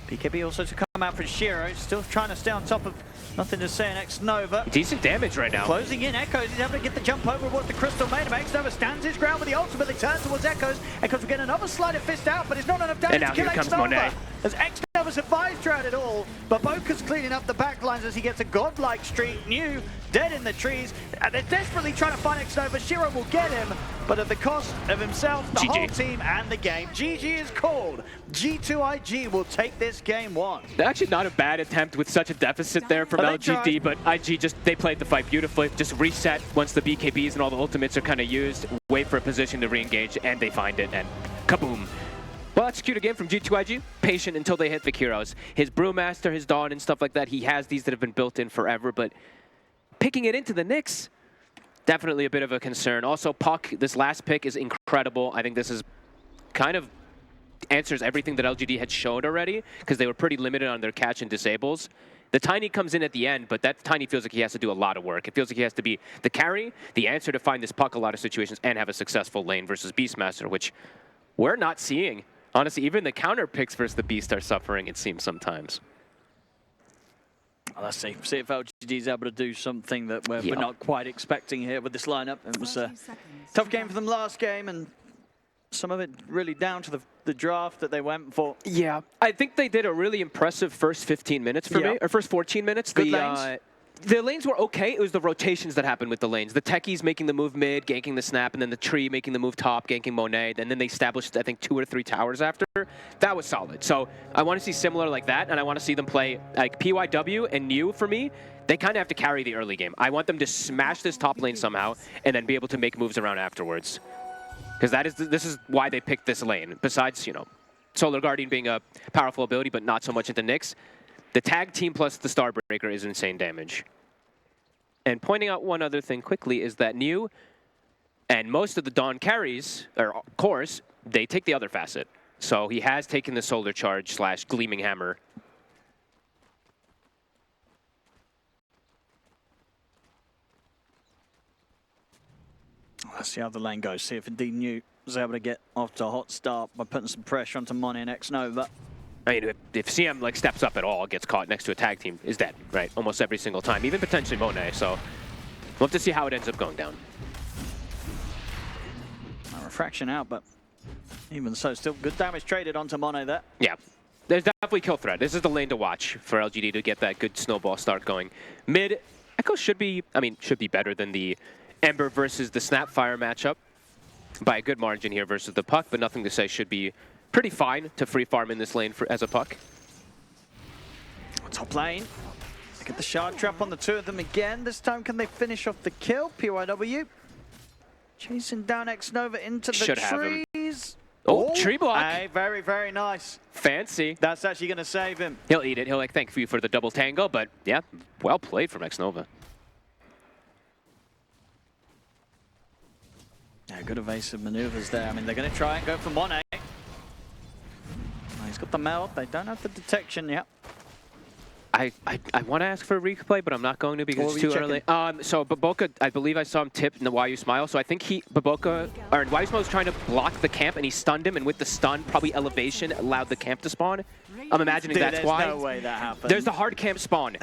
BKB also to come out for Shiro. Still trying to stay on top of nothing to say in X-Nova.
Decent damage right now.
Closing in Echoes. He's able to get the jump over what the Crystal made him. X-Nova stands his ground with the ultimate. They turn towards Echoes. Echoes will get another sleight of fist out, but it's not enough damage to kill X-Nova. As X-Nova survives throughout it all, but Boka's cleaning up the backlines as he gets a godlike streak. New, dead in the trees. And they're desperately trying to find X-Nova. Shiro will get him, but at the cost of himself, the whole team, and the game. GG is called. G2.iG will take this game one.
Actually not a bad attempt with such a deficit there from LGD, but IG they played the fight beautifully. Just reset once the BKBs and all the ultimates are kind of used, wait for a position to re-engage, and they find it, and kaboom. Well executed game from G2.iG. Patient until they hit the heroes. His Brewmaster, his Dawn, and stuff like that, he has these that have been built in forever, but picking it into the Nyx, definitely a bit of a concern. Also, Puck, this last pick is incredible. I think this is kind of answers everything that LGD had showed already, because they were pretty limited on their catch and disables. The Tiny comes in at the end, but that Tiny feels like he has to do a lot of work. It feels like he has to be the carry, the answer to find this Puck a lot of situations, and have a successful lane versus Beastmaster, which we're not seeing. Honestly, even the counter picks versus the Beast are suffering, it seems, sometimes.
Well, let's see if LGD is able to do something that we're not quite expecting here with this lineup. It was a tough game for them last game, and some of it really down to the draft that they went for.
Yeah, I think they did a really impressive first 15 minutes for me, or first 14 minutes.
Good lanes.
The lanes were okay. It was the rotations that happened with the lanes. The techies making the move mid, ganking the snap, and then the tree making the move top, ganking Monet. And then they established, I think, 2 or 3 towers after. That was solid. So I want to see similar like that, and I want to see them play like PYW and New for me. They kind of have to carry the early game. I want them to smash this top lane somehow, and then be able to make moves around afterwards. Because this is why they picked this lane. Besides, you know, Solar Guardian being a powerful ability, but not so much into Nyx. The tag team plus the Starbreaker is insane damage. And pointing out one other thing quickly is that New and most of the Dawn carries, or cores, they take the other facet. So he has taken the Solar Charge / Gleaming Hammer.
Let's see how the lane goes. See if indeed New was able to get off to a hot start by putting some pressure onto Monet and X-Nova.
I mean, if CM like steps up at all, gets caught next to a tag team, is dead, right? Almost every single time, even potentially Monet. So we'll have to see how it ends up going down.
Refraction out, but even so, still good damage traded onto Monet there.
Yeah, there's definitely kill threat. This is the lane to watch for LGD to get that good snowball start going. Mid, Echo should be better than the Ember versus the Snapfire matchup by a good margin here versus the Puck, but nothing to say, should be pretty fine to free farm in this lane as a Puck.
Top lane. Get the shard trap on the 2 of them again. This time, can they finish off the kill? PYW chasing down X-Nova into the trees.
Oh, tree block.
Hey, very, very nice.
Fancy.
That's actually going to save him.
He'll eat it. He'll like thank you for the double tango, but yeah, well played from X-Nova.
Yeah, good evasive maneuvers there. I mean, they're going to try and go for Monet. He's got the meld. They don't have the detection yet.
I want to ask for a replay, but I'm not going to because it's too early. So Baboka, I believe I saw him tip in the YU Smile. So I think YU Smile was trying to block the camp, and he stunned him. And with the stun, probably elevation allowed the camp to spawn. I'm imagining that's why.
There's no way that happened.
There's the hard camp spawn.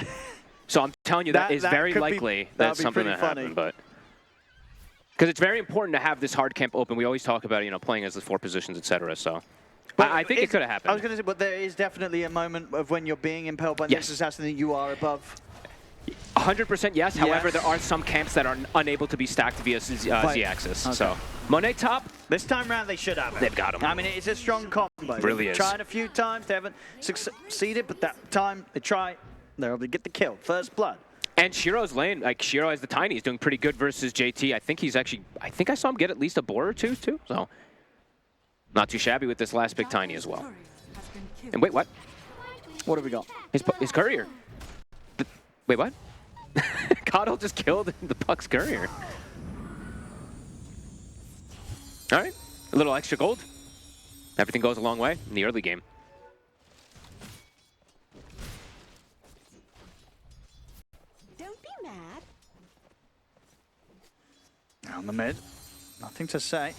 So I'm telling you that is very likely that's something that happened, but. Because it's very important to have this hard camp open. We always talk about, you know, playing as the 4 positions, etc. So I think it could have happened.
I was going to say, but there is definitely a moment of when you're being impelled by this assassin that you are above.
100% yes. However, there are some camps that are unable to be stacked via Z-axis. Okay. So Monet top.
This time round, they should have it.
They've got him.
I mean, it's a strong combo.
It really is.
Tried a few times. They haven't succeeded, but that time they try. They're able to get the kill. First blood.
And Shiro's lane, like Shiro as the Tiny, is doing pretty good versus JT. I think he's actually, I think I saw him get at least a board or two, too. So not too shabby with this last big Tiny as well. And wait, what?
What have we got?
His courier. Wait, what? Coddle just killed the Puck's courier. All right, a little extra gold. Everything goes a long way in the early game.
On the mid, nothing to say.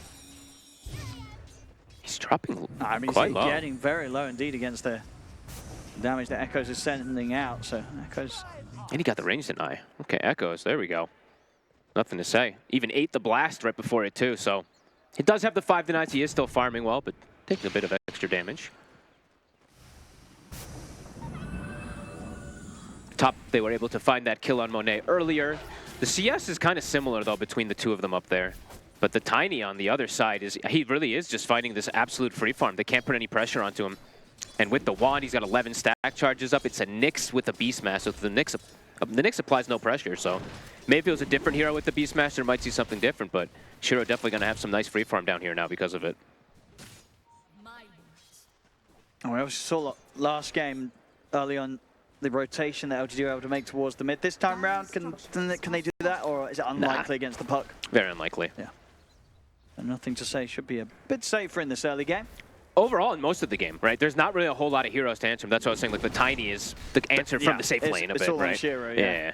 He's dropping
I mean,
quite
he's
low.
Getting very low indeed against the damage that Echoes is sending out. So Echoes.
And he got the range deny. Okay, Echoes, there we go. Nothing to say. Even ate the blast right before it too, so. He does have the 5 denies. He is still farming well, but taking a bit of extra damage. Top, they were able to find that kill on Monet earlier. The CS is kind of similar, though, between the 2 of them up there. But the Tiny on the other side, he really is just finding this absolute free farm. They can't put any pressure onto him. And with the wand, he's got 11 stack charges up. It's a Nyx with a Beastmaster. So the Nyx applies no pressure, so maybe if it was a different hero with the Beastmaster, might see something different, but Shiro definitely going to have some nice free farm down here now because of it.
And we obviously saw last game early on the rotation that LGD were able to make towards the mid this time round. Can they do that, or is it unlikely against the puck?
Very unlikely.
Yeah. And nothing to say. Should be a bit safer in this early game.
Overall, in most of the game, right? There's not really a whole lot of heroes to answer him. That's what I was saying. Like the Tiny is the answer from the safe lane a bit,
all
right?
on Shiro,
yeah.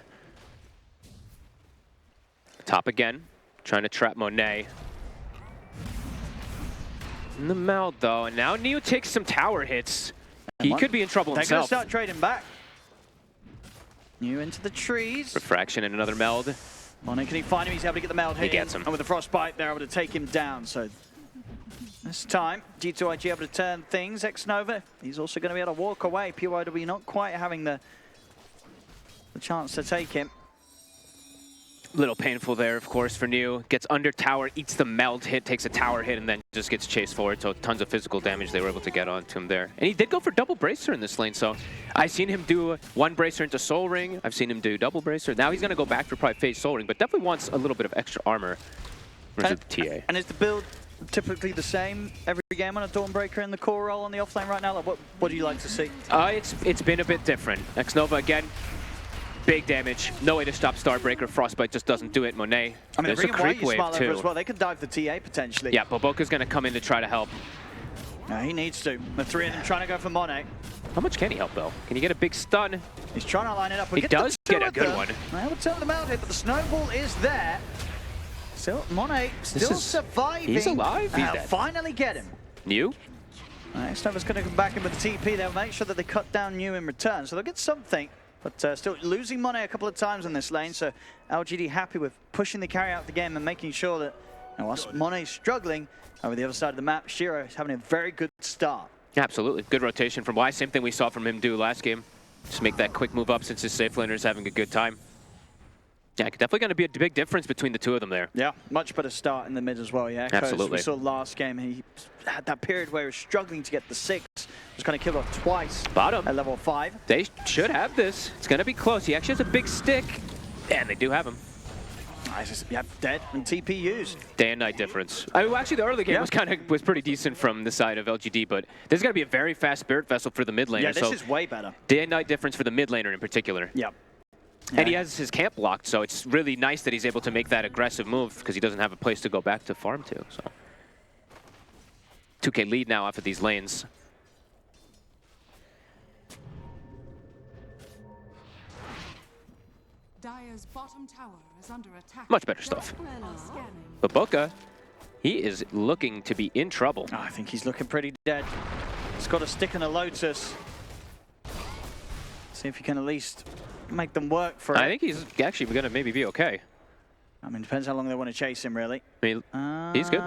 Top again, trying to trap Monet. In the meld though, and now Neo takes some tower hits. He could be in trouble himself.
They're going to start trading back. Neo into the trees.
Refraction and another meld.
Monet, can he find him? He's able to get the meld hit.
He gets him.
And with the frostbite, they're able to take him down. So this time, G2.iG able to turn things. X-Nova, he's also going to be able to walk away. PYW not quite having the chance to take him.
Little painful there, of course, for Neo. Gets under tower, eats the meld hit, takes a tower hit, and then just gets chased forward. So tons of physical damage they were able to get onto him there. And he did go for double bracer in this lane. So I've seen him do one bracer into Soul Ring. I've seen him do double bracer. Now he's going to go back for probably phase Soul Ring, but definitely wants a little bit of extra armor versus the TA.
And is the build typically the same every game on a Dawnbreaker in the core role on the offlane right now? Like what do you like to see?
It's been a bit different. X-Nova again. Big damage. No way to stop Starbreaker. Frostbite just doesn't do it. Monet.
I mean,
there's a creep wave too.
As well. They could dive the TA potentially.
Yeah, Boboka's going to come in to try to help.
No, he needs to. The three of them trying to go for Monet.
How much can he help though? Can he get a big stun?
He's trying to line it up.
He does get a good one.
I would tell them out here, but the snowball is there. Still, Monet still surviving.
He's alive. He's dead.
Finally get him.
New?
X-Nova's going to come back in with the TP. They'll make sure that they cut down New in return, so they'll get something. But still losing Monet a couple of times in this lane, so LGD happy with pushing the carry out the game and making sure that, whilst Monet's struggling over the other side of the map, Shiro is having a very good start.
Absolutely. Good rotation from Y. Same thing we saw from him do last game. Just make that quick move up since his safe laner is having a good time. Yeah, definitely going to be a big difference between the two of them there.
Yeah, much better start in the mid as well, yeah.
Absolutely.
We saw last game, he had that period where he was struggling to get the 6. Was kind of killed off twice.
Bottom.
At level 5.
They should have this. It's going to be close. He actually has a big stick. And they do have him.
Nice. Yeah, dead and TP used.
Day and night difference. I mean, actually, the early game was pretty decent from the side of LGD, but this is going to be a very fast Spirit Vessel for the mid laner.
Yeah, this is way better.
Day and night difference for the mid laner in particular.
Yep.
And he has his camp blocked, so it's really nice that he's able to make that aggressive move because he doesn't have a place to go back to farm to. So 2K lead now off of these lanes.
Dire's bottom tower is under attack.
Much better stuff. But Boca, he is looking to be in trouble.
Oh, I think he's looking pretty dead. He's got a stick and a Lotus. See if he can at least make them work for it.
I think he's actually going to maybe be okay.
I mean, depends how long they want to chase him, really.
I mean, he's good.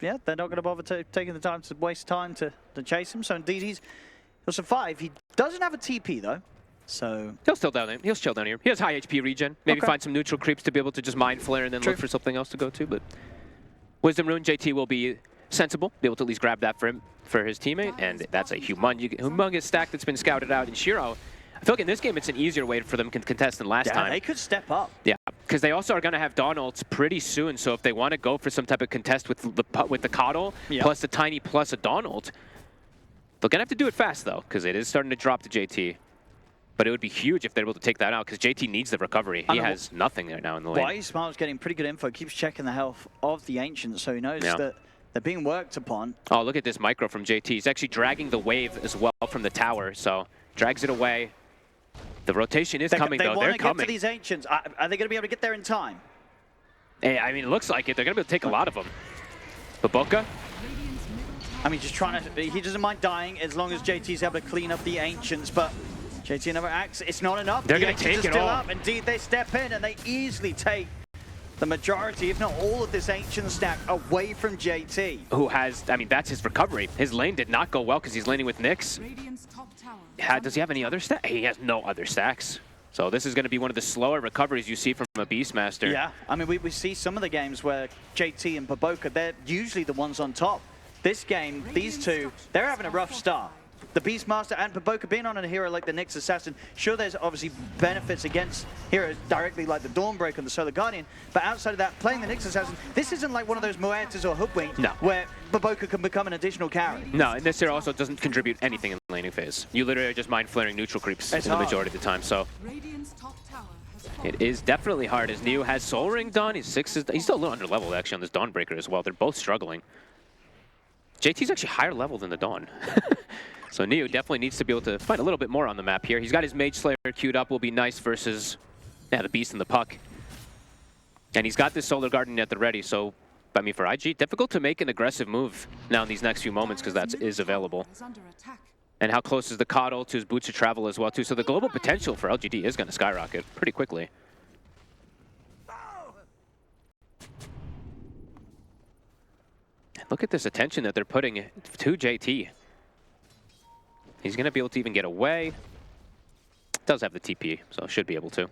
Yeah, they're not going to bother taking the time to waste time to chase him. So indeed, he'll survive. He doesn't have a TP, though. So
He'll chill down here. He has high HP regen. Maybe find some neutral creeps to be able to just mind flare and then look for something else to go to. But Wisdom Rune, JT will be sensible, be able to at least grab that for him, for his teammate. And that's a humongous stack that's been scouted out in Shiro. I feel like in this game, it's an easier way for them to contest than last time.
Yeah, they could step up.
Yeah, because they also are going to have Dawn ults pretty soon. So if they want to go for some type of contest with the Coddle, plus the Tiny, plus a Dawn ult, they're going to have to do it fast, though, because it is starting to drop to JT. But it would be huge if they're able to take that out, because JT needs the recovery. He has nothing there now in the lane.
Why Smart's getting pretty good info, keeps checking the health of the Ancients, so he knows that they're being worked upon.
Oh, look at this micro from JT. He's actually dragging the wave as well from the tower, so drags it away. The rotation is coming, though. They're coming.
They want to get to these Ancients. Are they going to be able to get there in time?
Hey, I mean, it looks like it. They're going to be able to take a lot of them. Baboka?
I mean, just trying to... He doesn't mind dying as long as JT's able to clean up the Ancients, but JT never acts. It's not enough.
They're going to take it all.
Up. Indeed, they step in and they easily take the majority, if not all of this Ancient stack away from JT.
Who has... I mean, that's his recovery. His lane did not go well because he's laning with Nyx. Does he have any other stacks? He has no other stacks. So this is going to be one of the slower recoveries you see from a Beastmaster.
Yeah, I mean, we see some of the games where JT and Baboka, they're usually the ones on top. This game, these two, they're having a rough start. the Beastmaster and Baboka being on a hero like the Nyx Assassin, sure, there's obviously benefits against heroes directly like the Dawnbreaker and the Solar Guardian, but outside of that, playing the Nyx Assassin, this isn't like one of those Moetas or Hoodwink where Baboka can become an additional carry.
No, and this hero also doesn't contribute anything in the laning phase. You literally are just mind flaring neutral creeps in the majority of the time, so
Radiant's top tower has fallen.
it is definitely hard as Neo has Soul Ring done. He's still a little under leveled actually on this Dawnbreaker as well. They're both struggling. JT's actually higher level than the Dawn. So Neo definitely needs to be able to find a little bit more on the map here. He's got his Mage Slayer queued up, will be nice versus the Beast and the Puck. And he's got this Solar Guardian at the ready, so I mean for IG, difficult to make an aggressive move now in these next few moments because that is available. And how close is the Coddle to his Boots of Travel as well too. So the global potential for LGD is going to skyrocket pretty quickly. And look at this attention that they're putting to JT. He's going to be able to even get away. Does have the TP, so should be able to.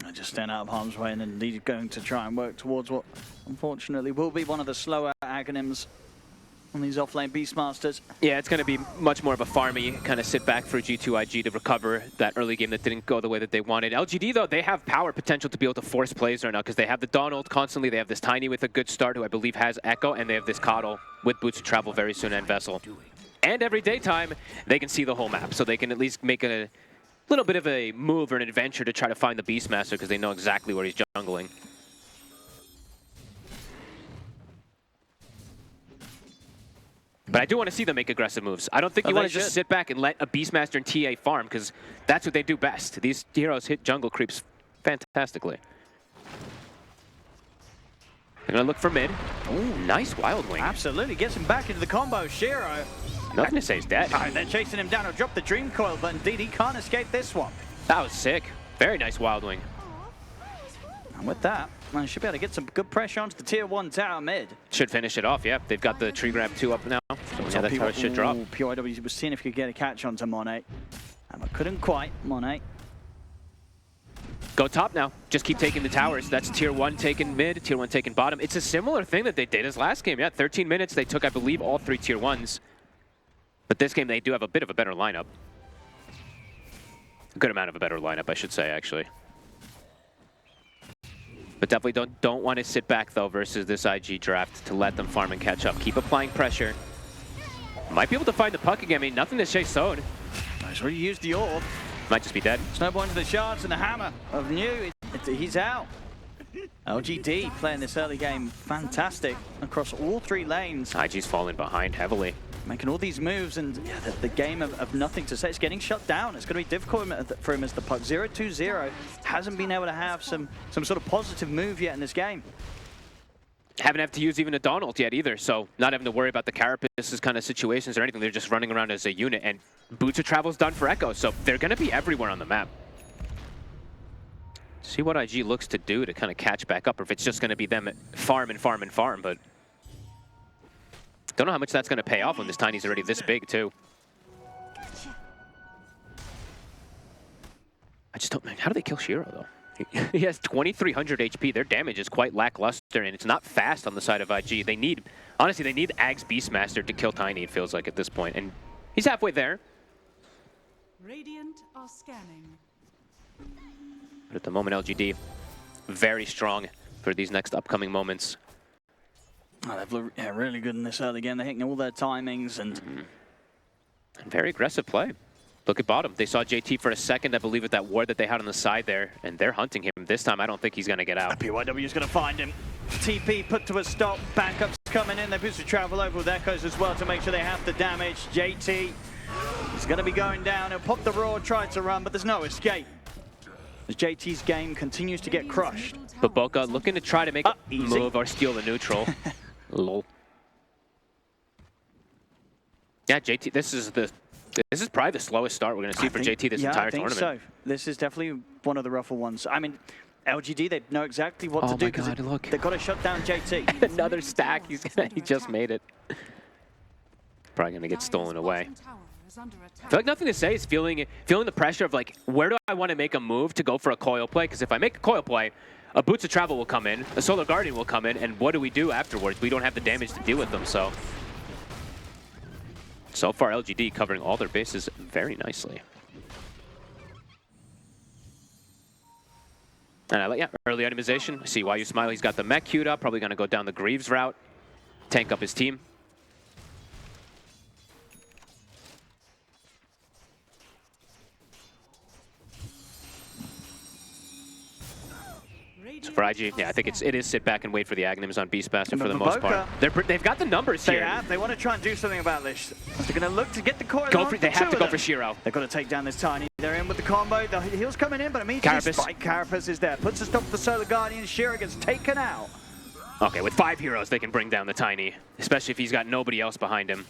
I just stand out of harm's way and indeed going to try and work towards what unfortunately will be one of the slower agonyms on these offlane Beastmasters.
Yeah, it's going to be much more of a farmy kind of sit back for G2.iG to recover that early game that didn't go the way that they wanted. LGD, though, they have power potential to be able to force plays right now because they have the Dawn ult constantly. They have this Tiny with a good start who I believe has Echo, and they have this Coddle with Boots of Travel very soon and Vessel. And every daytime, they can see the whole map, so they can at least make a little bit of a move or an adventure to try to find the Beastmaster because they know exactly where he's jungling. But I do want to see them make aggressive moves. I don't think you want to just sit back and let a Beastmaster and TA farm, because that's what they do best. These heroes hit jungle creeps fantastically. They're going to look for mid. Ooh, nice Wild Wing.
Absolutely, gets him back into the combo. Shiro.
Nothing to say, he's dead.
They're chasing him down. He'll drop the Dream Coil, but indeed he can't escape this one.
That was sick. Very nice Wild Wing.
And with that, I should be able to get some good pressure onto the tier 1 tower mid.
Should finish it off, yeah. They've got the tree grab 2 up now. So yeah, that's how it should drop.
PYW was seeing if he could get a catch onto Monet. But couldn't quite, Monet.
Go top now. Just keep taking the towers. That's tier 1 taking mid, tier 1 taking bottom. It's a similar thing that they did as last game. Yeah, 13 minutes. They took, I believe, all 3 tier 1s. But this game, they do have a bit of a better lineup. A good amount of a better lineup, I should say, actually. But definitely don't want to sit back, though, versus this IG draft to let them farm and catch up. Keep applying pressure. Might be able to find the Puck again. I mean, nothing to chase Zone.
Nice, already used the orb.
Might just be dead.
Snowball into the shards and the hammer of New. He's out. LGD playing this early game fantastic across all 3 lanes.
IG's falling behind heavily.
Making all these moves, and yeah, the game of nothing to say. It's getting shut down. It's going to be difficult for him as the Puck. 0-2-0 hasn't been able to have some sort of positive move yet in this game.
Haven't had to use even a Dawn ult yet either, so not having to worry about the carapaces kind of situations or anything. They're just running around as a unit, and Boots of Travel's done for Echo, so they're going to be everywhere on the map. See what IG looks to do to kind of catch back up, or if it's just going to be them farm and farm and farm, but don't know how much that's going to pay off when this Tiny's already this big, too. I just don't know. How do they kill Shiro, though? He has 2,300 HP. Their damage is quite lackluster, and it's not fast on the side of IG. They need, honestly, they need Ag's Beastmaster to kill Tiny, it feels like, at this point. And he's halfway there.
Radiant are scanning.
But at the moment, LGD, very strong for these next upcoming moments.
Oh, they've looked really good in this early game. They're hitting all their timings and
very aggressive play. Look at bottom. They saw JT for a second, I believe, with that ward that they had on the side there, and they're hunting him. This time, I don't think he's going to get out.
PYW is going to find him. TP put to a stop. Backups coming in. They're supposed to travel over with Echoes as well to make sure they have the damage. JT is going to be going down. He'll pop the roar, try to run, but there's no escape. As JT's game continues to get crushed.
Baboka looking to try to make a move or steal the neutral. Lol. Yeah, JT, this is probably the slowest start we're going to see for JT this entire tournament.
So. This is definitely one of the rougher ones. I mean, LGD, they know exactly what to do.
Oh my God, look.
They've got to shut down JT.
Another stack. He just made it. Probably going to get stolen away. I feel like nothing to say is feeling the pressure of, like, where do I want to make a move to go for a coil play? Because if I make a coil play, a Boots of Travel will come in, a Solar Guardian will come in, and what do we do afterwards? We don't have the damage to deal with them, so far LGD covering all their bases very nicely. And I like, yeah, early itemization. I see why you smile. He's got the mech queued up, probably going to go down the Greaves route, tank up his team. So for IG, yeah, I think it is sit back and wait for the Aghanims on Beastmaster for the most part. They've got the numbers here.
They want to try and do something about this. They're going to look to get the core.
They have to go for Shiro.
They've got to take down this Tiny. They're in with the combo. The heal's coming in, but immediately Spike Carapace is there. Puts a stop to the Solar Guardian. Shiro gets taken out.
Okay, with 5 heroes, they can bring down the Tiny, especially if he's got nobody else behind him.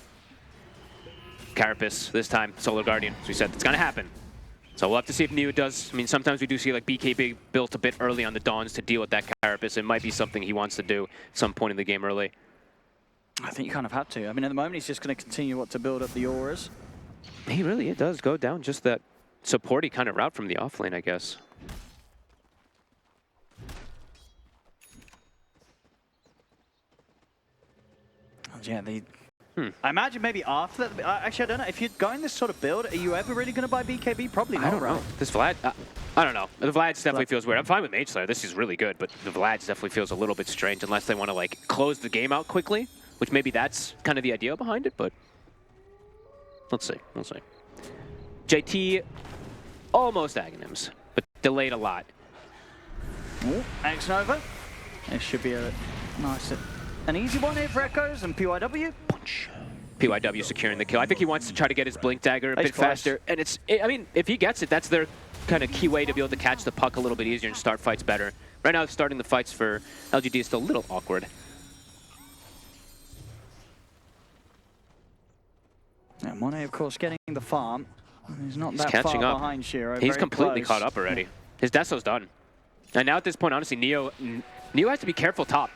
Carapace, this time, Solar Guardian. As we said, it's going to happen. So we'll have to see if Neo does. I mean, sometimes we do see like BKB built a bit early on the Dawns to deal with that Carapace. It might be something he wants to do at some point in the game early.
I think you kind of have to. I mean, at the moment, he's just going to continue to build up the auras.
He really does go down just that supporty kind of route from the offlane, I guess.
Yeah, I imagine maybe after that. Actually, I don't know. If you're going this sort of build, are you ever really going to buy BKB? Probably not.
I don't know. This Vlad, I don't know. The Vlad's definitely feels weird. I'm fine with Mage Slayer. This is really good, but the Vlad's definitely feels a little bit strange unless they want to like close the game out quickly, which maybe that's kind of the idea behind it, but let's see. We'll see. JT, almost Aghanims, but delayed a lot.
X Nova. It should be a nice, an easy one here for Echoes and PYW. Punch.
PYW securing the kill. I think he wants to try to get his Blink Dagger a bit faster. And I mean, if he gets it, that's their kind of key way to be able to catch the puck a little bit easier and start fights better. Right now, starting the fights for LGD is still a little awkward.
Yeah, Monet, of course, getting the farm. He's not that
catching
far
up
behind Shiro.
He's completely caught up already. His Deso's done. And now at this point, honestly, Neo has to be careful top.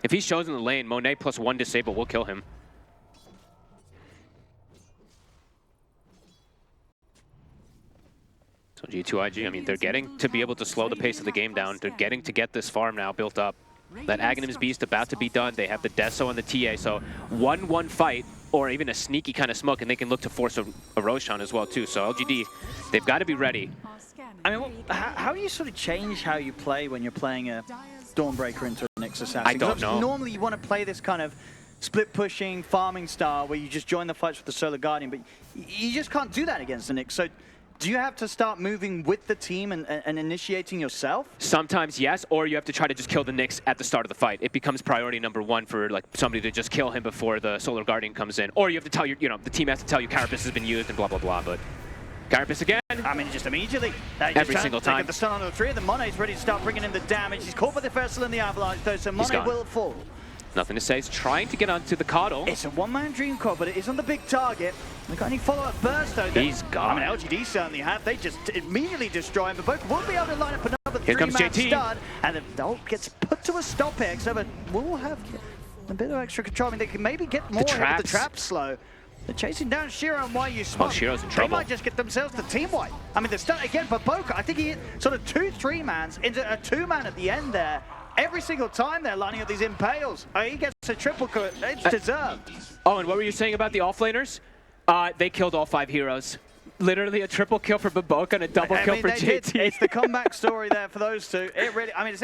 If he's chosen the lane, Monet plus 1 disable will kill him. So G2.iG, I mean, they're getting to be able to slow the pace of the game down. They're getting to get this farm now built up. That Aghanims Beast about to be done. They have the Deso and the TA, so 1-1 fight, or even a sneaky kind of smoke, and they can look to force a Roshan as well, too. So LGD, they've got to be ready.
I mean, how do you sort of change how you play when you're playing a Dawnbreaker into a Nyx Assassin?
I don't know.
Normally you want to play this kind of split pushing, farming style where you just join the fights with the Solar Guardian, but you just can't do that against the Nyx. So do you have to start moving with the team and initiating yourself? Sometimes yes, or you have to try to just kill the Nyx at the start of the fight. It becomes priority #1 for like somebody to just kill him before the Solar Guardian comes in. Or you have to tell the team has to tell you Carapace has been used and blah blah blah, but Carapace again. I mean, just immediately.
Every single time.
Get the stun on the 3 of them. Monet's ready to start bringing in the damage. He's caught by the Vessel and the Avalanche though, so Monet will fall. Nothing to say. He's trying to get onto the Cardle. It's a one-man dream core, but it is on the big target. They got any follow-up burst though? He's gone. I mean, LGD certainly have. They just immediately destroy him, but both will be able to line up another 3-man stun, and the ult gets put to a stop here. So we'll have a bit of extra control. I mean, they can maybe get more with the trap slow. They're chasing down Shiro and why you smoke.
Oh, Shiro's in trouble.
They might just get themselves the team wipe. I mean, they're starting again for Boca. I think he hit sort of 2-3-mans into a 2-man at the end there. Every single time they're lining up these impales. He gets a triple kill. It's deserved. Oh, and what were you saying about the offlaners? They killed all 5 heroes. Literally a triple kill for Baboka and a double kill for JT. It's the comeback story there for those two. It really, I mean,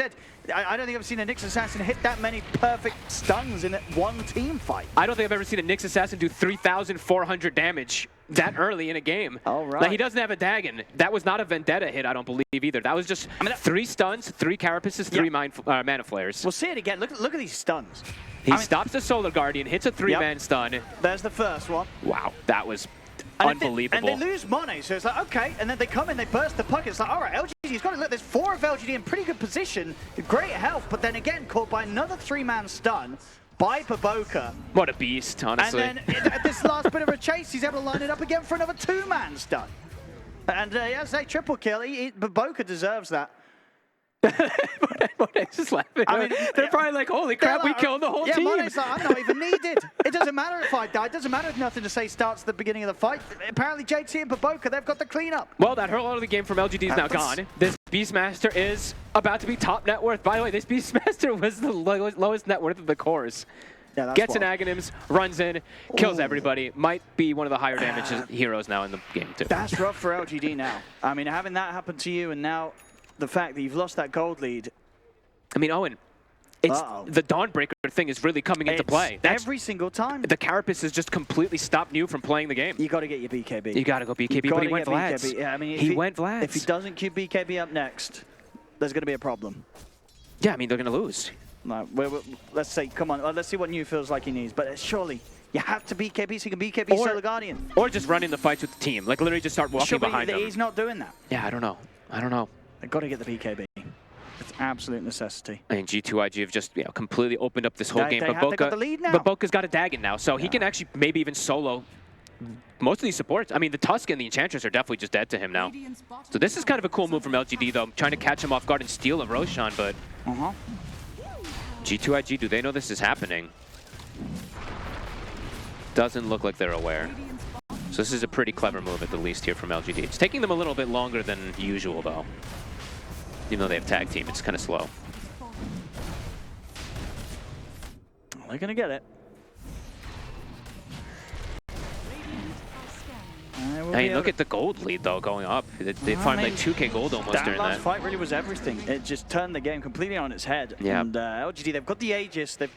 I don't think I've seen a Nyx Assassin hit that many perfect stuns in one team fight. I don't think I've ever seen a Nyx Assassin do 3,400 damage that early in a game. All right. Now, he doesn't have a Dagon. That was not a Vendetta hit, I don't believe either. That was just 3 stuns, 3 Carapaces, 3 Mana Flares. We'll see it again. Look at these stuns. He stops the Solar Guardian, hits a 3-man stun. There's the first one. Wow, that was unbelievable. And they lose Monet, so it's like, okay, and then they come in, they burst the puck. It's like, all right, LGD's got to look. There's 4 of LGD in pretty good position, great health, but then again, caught by another 3-man stun by Baboka. What a beast, honestly. And then at this last bit of a chase, he's able to line it up again for another 2-man stun. And as a triple kill, Baboka deserves that.
Monet's just laughing. I mean, they're probably like, holy crap, we killed the whole team.
Yeah, Monet's like, I'm not even needed. It doesn't matter if I die. It doesn't matter if nothing to say starts at the beginning of the fight. Apparently, JT and Baboka, they've got the cleanup.
Well, that whole of the game from LGD is now gone. This Beastmaster is about to be top net worth. By the way, this Beastmaster was the lowest net worth of the cores.
Yeah, that's
Gets
wild.
an Aghanims, runs in, kills everybody. Might be one of the higher damage heroes now in the game, too.
That's rough for LGD now. I mean, having that happen to you and now the fact that you've lost that gold lead.
I mean, Owen, it's the Dawnbreaker thing is really coming into play. That's
every single time.
The Carapace has just completely stopped you from playing the game.
You got to get your BKB.
You got to go BKB, but he went Vlads.
Yeah, I mean,
he went Vlads.
If he doesn't queue BKB up next, there's going to be a problem.
Yeah, I mean, they're going to lose.
No, let's say, come on, let's see what New feels like he needs. But surely, you have to BKB so you can BKB Solar Guardian.
Or just run in the fights with the team. Like, literally just start walking behind them.
He's not doing that.
Yeah, I don't know. I don't know.
They've got to get the BKB. It's absolute necessity.
I mean, G2.iG have just completely opened up this whole game.
They got the lead now.
Baboka's got a Dagon now, so he can actually maybe even solo most of these supports. I mean, the Tusk and the Enchantress are definitely just dead to him now. So this is kind of a cool move from LGD, though, trying to catch him off guard and steal a Roshan, but G2.iG, do they know this is happening? Doesn't look like they're aware. So this is a pretty clever move at the least here from LGD. It's taking them a little bit longer than usual, though. Even though they have tag team, it's kind of slow.
They're going to get it.
I mean, look at the gold lead, though, going up. They farmed like 2k gold almost during that.
That last fight really was everything. It just turned the game completely on its head.
Yeah.
And LGD, they've got the Aegis. They've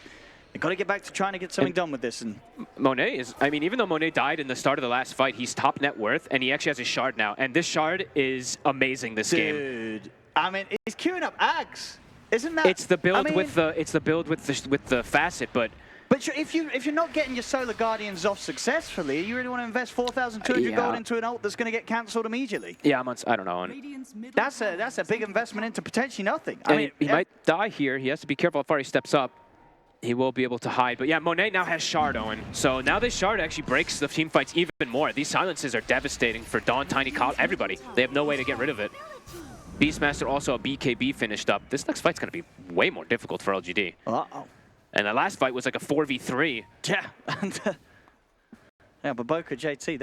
got to get back to trying to get something done with this. And
Monet is, I mean, even though Monet died in the start of the last fight, he's top net worth, and he actually has a shard now. And this shard is amazing this game.
Dude, I mean, he's queuing up Ags. Isn't that?
It's the build
I mean,
with the facet, but
if you're not getting your Solar Guardians off successfully, you really want to invest 4,200 gold into an ult that's going to get cancelled immediately.
Yeah, I don't know.
That's a big investment into potentially nothing.
I mean, he might die here. He has to be careful how far he steps up. He will be able to hide. But yeah, Monet now has Shard, Owen. So now this Shard actually breaks the team fights even more. These silences are devastating for Dawn, Tiny, Kyle, everybody. They have no way to get rid of it. Beastmaster also a BKB finished up. This next fight's going to be way more difficult for LGD.
Uh-oh.
And the last fight was like a 4v3.
Yeah. Yeah, but Baboka, JT,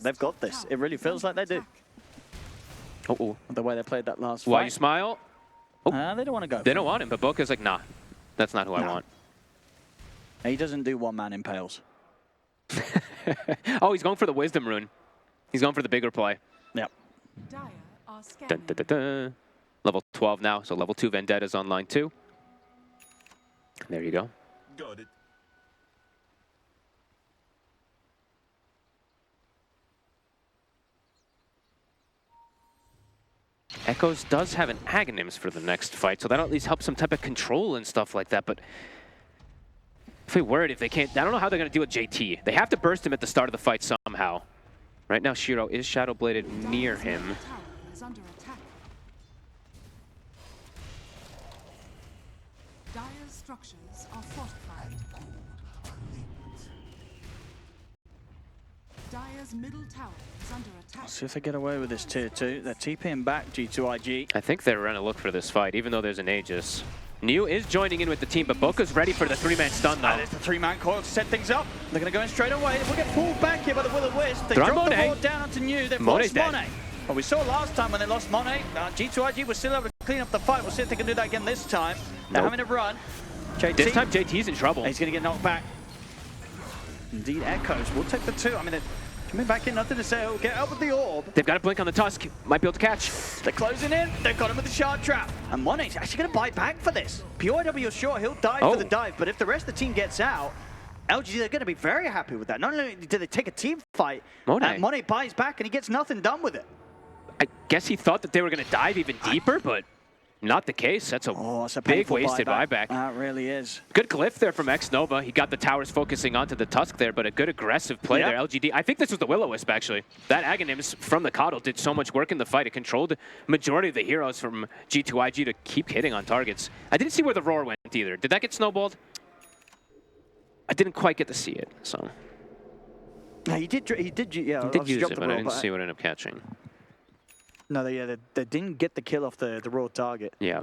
they've got this. It really feels like they do.
Uh-oh.
The way they played that last
Why
fight.
you smile?
They don't want to go.
They don't want him, but Baboka's like, nah, that's not who I want.
He doesn't do one-man impales.
Oh, he's going for the Wisdom Rune. He's going for the bigger play.
Yep.
Dun, dun, dun, dun. Level 12 now, so level 2 Vendetta's on line 2. There you go.
Got it.
Echoes does have an Aghanims for the next fight, so that'll at least help some type of control and stuff like that, but if we worried if they can't, I don't know how they're going to deal with JT. They have to burst him at the start of the fight somehow. Right now, Shiro is Shadow Bladed near him.
Dire's structures are fortified. Dire's middle tower is under attack.
See if they get away with this tier 2. They're TPing back G2.iG.
I think they're going to look for this fight, even though there's an Aegis. New is joining in with the team, but Boka's ready for the 3-man stun, though.
There's the 3-man coil to set things up. They're going to go in straight away. We'll get pulled back here by the Will-O-Wisp. They dropped the ball down onto New. They've lost Monet. Well, we saw last time when they lost Monet, G2.iG was still able to clean up the fight. We'll see if they can do that again this time. They're having a run. JT,
this time JT's in trouble.
He's going to get knocked back. Indeed, Echoes will take the 2. I mean, they're coming back in, nothing to say. Oh, get out with the orb.
They've got a blink on the Tusk. Might be able to catch.
They're closing in. They've got him with the shard trap. And Monet's actually going to bite back for this. POW is sure he'll dive for the dive, but if the rest of the team gets out, LGD, they're going to be very happy with that. Not only did they take a team fight, Monet buys back and he gets nothing done with it.
I guess he thought that they were going to dive even deeper, but not the case. That's a big wasted buyback.
That really is.
Good glyph there from X-Nova. He got the towers focusing onto the Tusk there, but a good aggressive play there. LGD, I think this was the Will-O-Wisp, actually. That Aghanims from the Coddle did so much work in the fight. It controlled the majority of the heroes from G2.iG to keep hitting on targets. I didn't see where the Roar went either. Did that get snowballed? I didn't quite get to see it, so.
No, he did use it,
but I didn't see what I ended up catching.
No, they didn't get the kill off the raw target.
Yeah.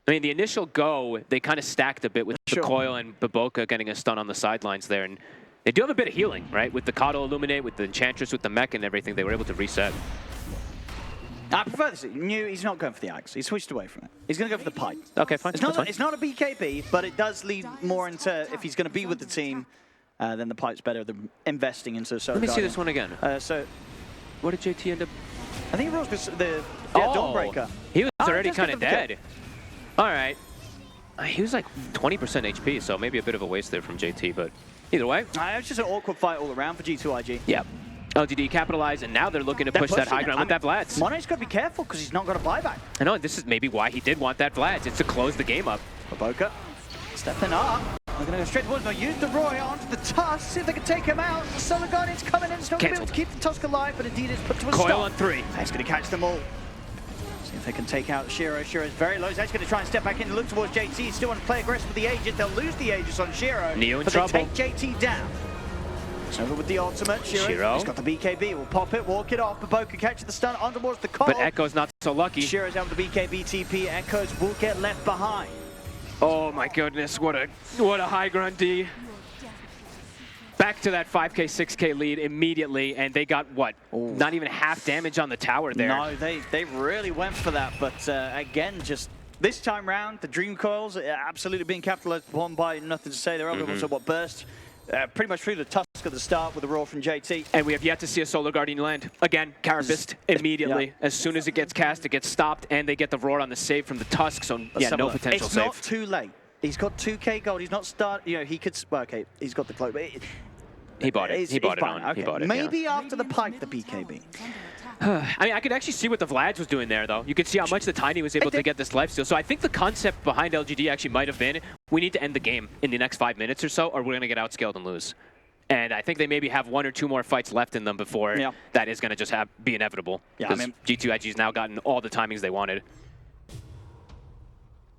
I mean, the initial go, they kind of stacked a bit with the
Sure.
Coil and Baboka getting a stun on the sidelines there. And they do have a bit of healing, right? With the Kato Illuminate, with the Enchantress, with the mech and everything, they were able to reset.
I prefer this. He's not going for the axe. He switched away from it. He's going to go for the pipe.
Okay, fine.
It's
That's
not,
fine.
it's not a BKB, but it does lead more into, if he's going to be with the team, then the pipe's better than investing into Solar
Let me see
Guardian.
this one again.
So,
What did JT end up?
I think it was the
Oh,
Dawnbreaker.
he was already
just
kind of
give him the
dead. All right. He was like 20% HP, so maybe a bit of a waste there from JT, but either way.
It was just an awkward fight all around for G2.iG.
Yeah. LGD capitalized, and now they're looking to push that high ground with that Vlad's.
Mono's got to be careful because he's not got a buyback.
I know, this is maybe why he did want that Vlad's. It's to close the game up.
Baboka stepping up. They're going to go straight towards him. Use the Roy onto the Tusk, see if they can take him out. The Solar Guardian's coming in. It's not going to be able to keep the Tusk alive, but indeed it's put to a stop.
Coil on 3.
He's going to catch them all. See if they can take out Shiro. Shiro's very low. He's actually going to try and step back in and look towards JT. He still wants to play aggressive with the Aegis. They'll lose the Aegis on Shiro.
Neo in
but
trouble.
They take JT down. It's over with the ultimate. Shiro. He's got the BKB. Will pop it, walk it off. Baboka catches the stun on towards the Coil.
But Echo's not so lucky.
Shiro's out with the BKB TP. Echoes will get left behind.
Oh my goodness, what a high ground D. Back to that 5K, 6K lead immediately, and they got, what, not even half damage on the tower there.
No, they really went for that, but again, just this time round, the Dream Coils are absolutely being capitalized upon by Nothing to Say. They're able to burst pretty much through the Tusk at the start with a roar from JT.
And we have yet to see a Solar Guardian land. Again, Carapist immediately.
Yeah.
As soon as it gets cast, it gets stopped, and they get the roar on the save from the Tusk, so yeah, no potential
it's
save.
It's not too late. He's got 2K gold. He's not he could, well, okay, he's got the cloak, but
he bought it. He bought it on.
Okay.
He bought it,
Maybe after the pipe, the BKB.
I mean, I could actually see what the Vlad's was doing there, though. You could see how much the Tiny was able to get this lifesteal. So I think the concept behind LGD actually might have been, we need to end the game in the next 5 minutes or so, or we're going to get outscaled and lose. And I think they maybe have 1 or 2 more fights left in them before that is going to just be inevitable.
Yeah,
because G2.iG's now gotten all the timings they wanted.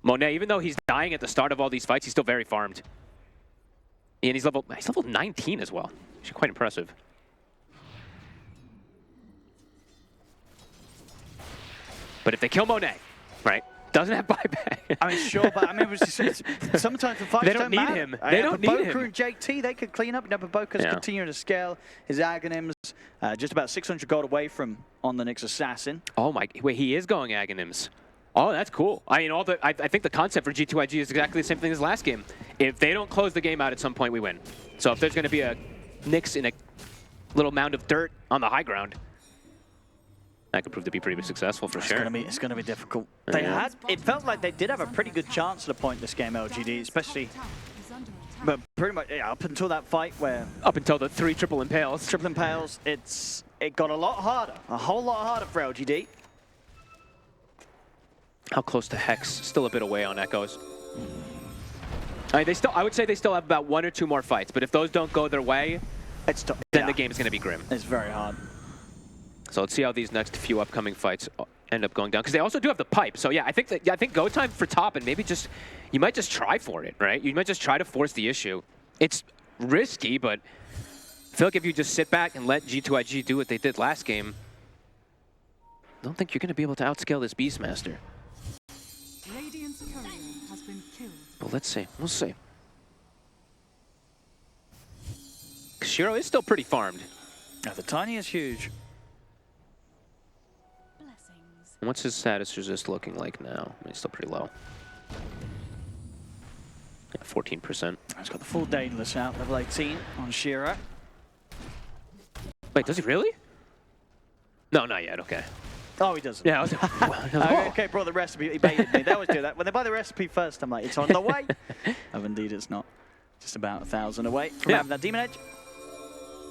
Monet, even though he's dying at the start of all these fights, he's still very farmed. And he's level 19 as well. Actually quite impressive. But if they kill Monet, right, doesn't have buyback.
I mean, sure, but I mean, sometimes the fights
they don't need
matter.
him. They don't need him.
Baboka and JT, they could clean up. Baboka's continuing to scale his Aghanims, just about 600 gold away from on the Nyx Assassin.
Oh my, wait, he is going Aghanims. Oh, that's cool. I mean, I think the concept for G2.iG is exactly the same thing as last game. If they don't close the game out at some point, we win. So if there's going to be a Nyx in a little mound of dirt on the high ground, that could prove to be pretty successful for sure.
It's going to be difficult. It felt like they did have a pretty good chance at a point this game, LGD, especially, but pretty much up until that fight where...
Up until the 3 triple impales.
Triple impales, it got a lot harder, a whole lot harder for LGD.
How close to Hex? Still a bit away on Echoes. I mean, I would say they still have about 1 or 2 more fights, but if those don't go their way, then the game's going to be grim.
It's very hard.
So let's see how these next few upcoming fights end up going down, because they also do have the pipe. So yeah, I think go time for top, and maybe you might just try for it, right? You might just try to force the issue. It's risky, but I feel like if you just sit back and let G2.iG do what they did last game, I don't think you're going to be able to outscale this Beastmaster.
Radiant's courier has been killed.
But let's see. We'll see. Shiro is still pretty farmed.
Now, the Tiny is huge.
What's his status resist looking like now? He's still pretty low. Yeah, 14%.
He's got the full Daedalus out, level 18 on Shiro.
Wait, does he really? No, not yet. Okay.
Oh, he doesn't.
Yeah.
Okay, brought the recipe. He baited me. They always do that. When they buy the recipe first, I'm like, it's on the way. Oh, indeed, it's not. Just about 1,000 away from having that Demon Edge.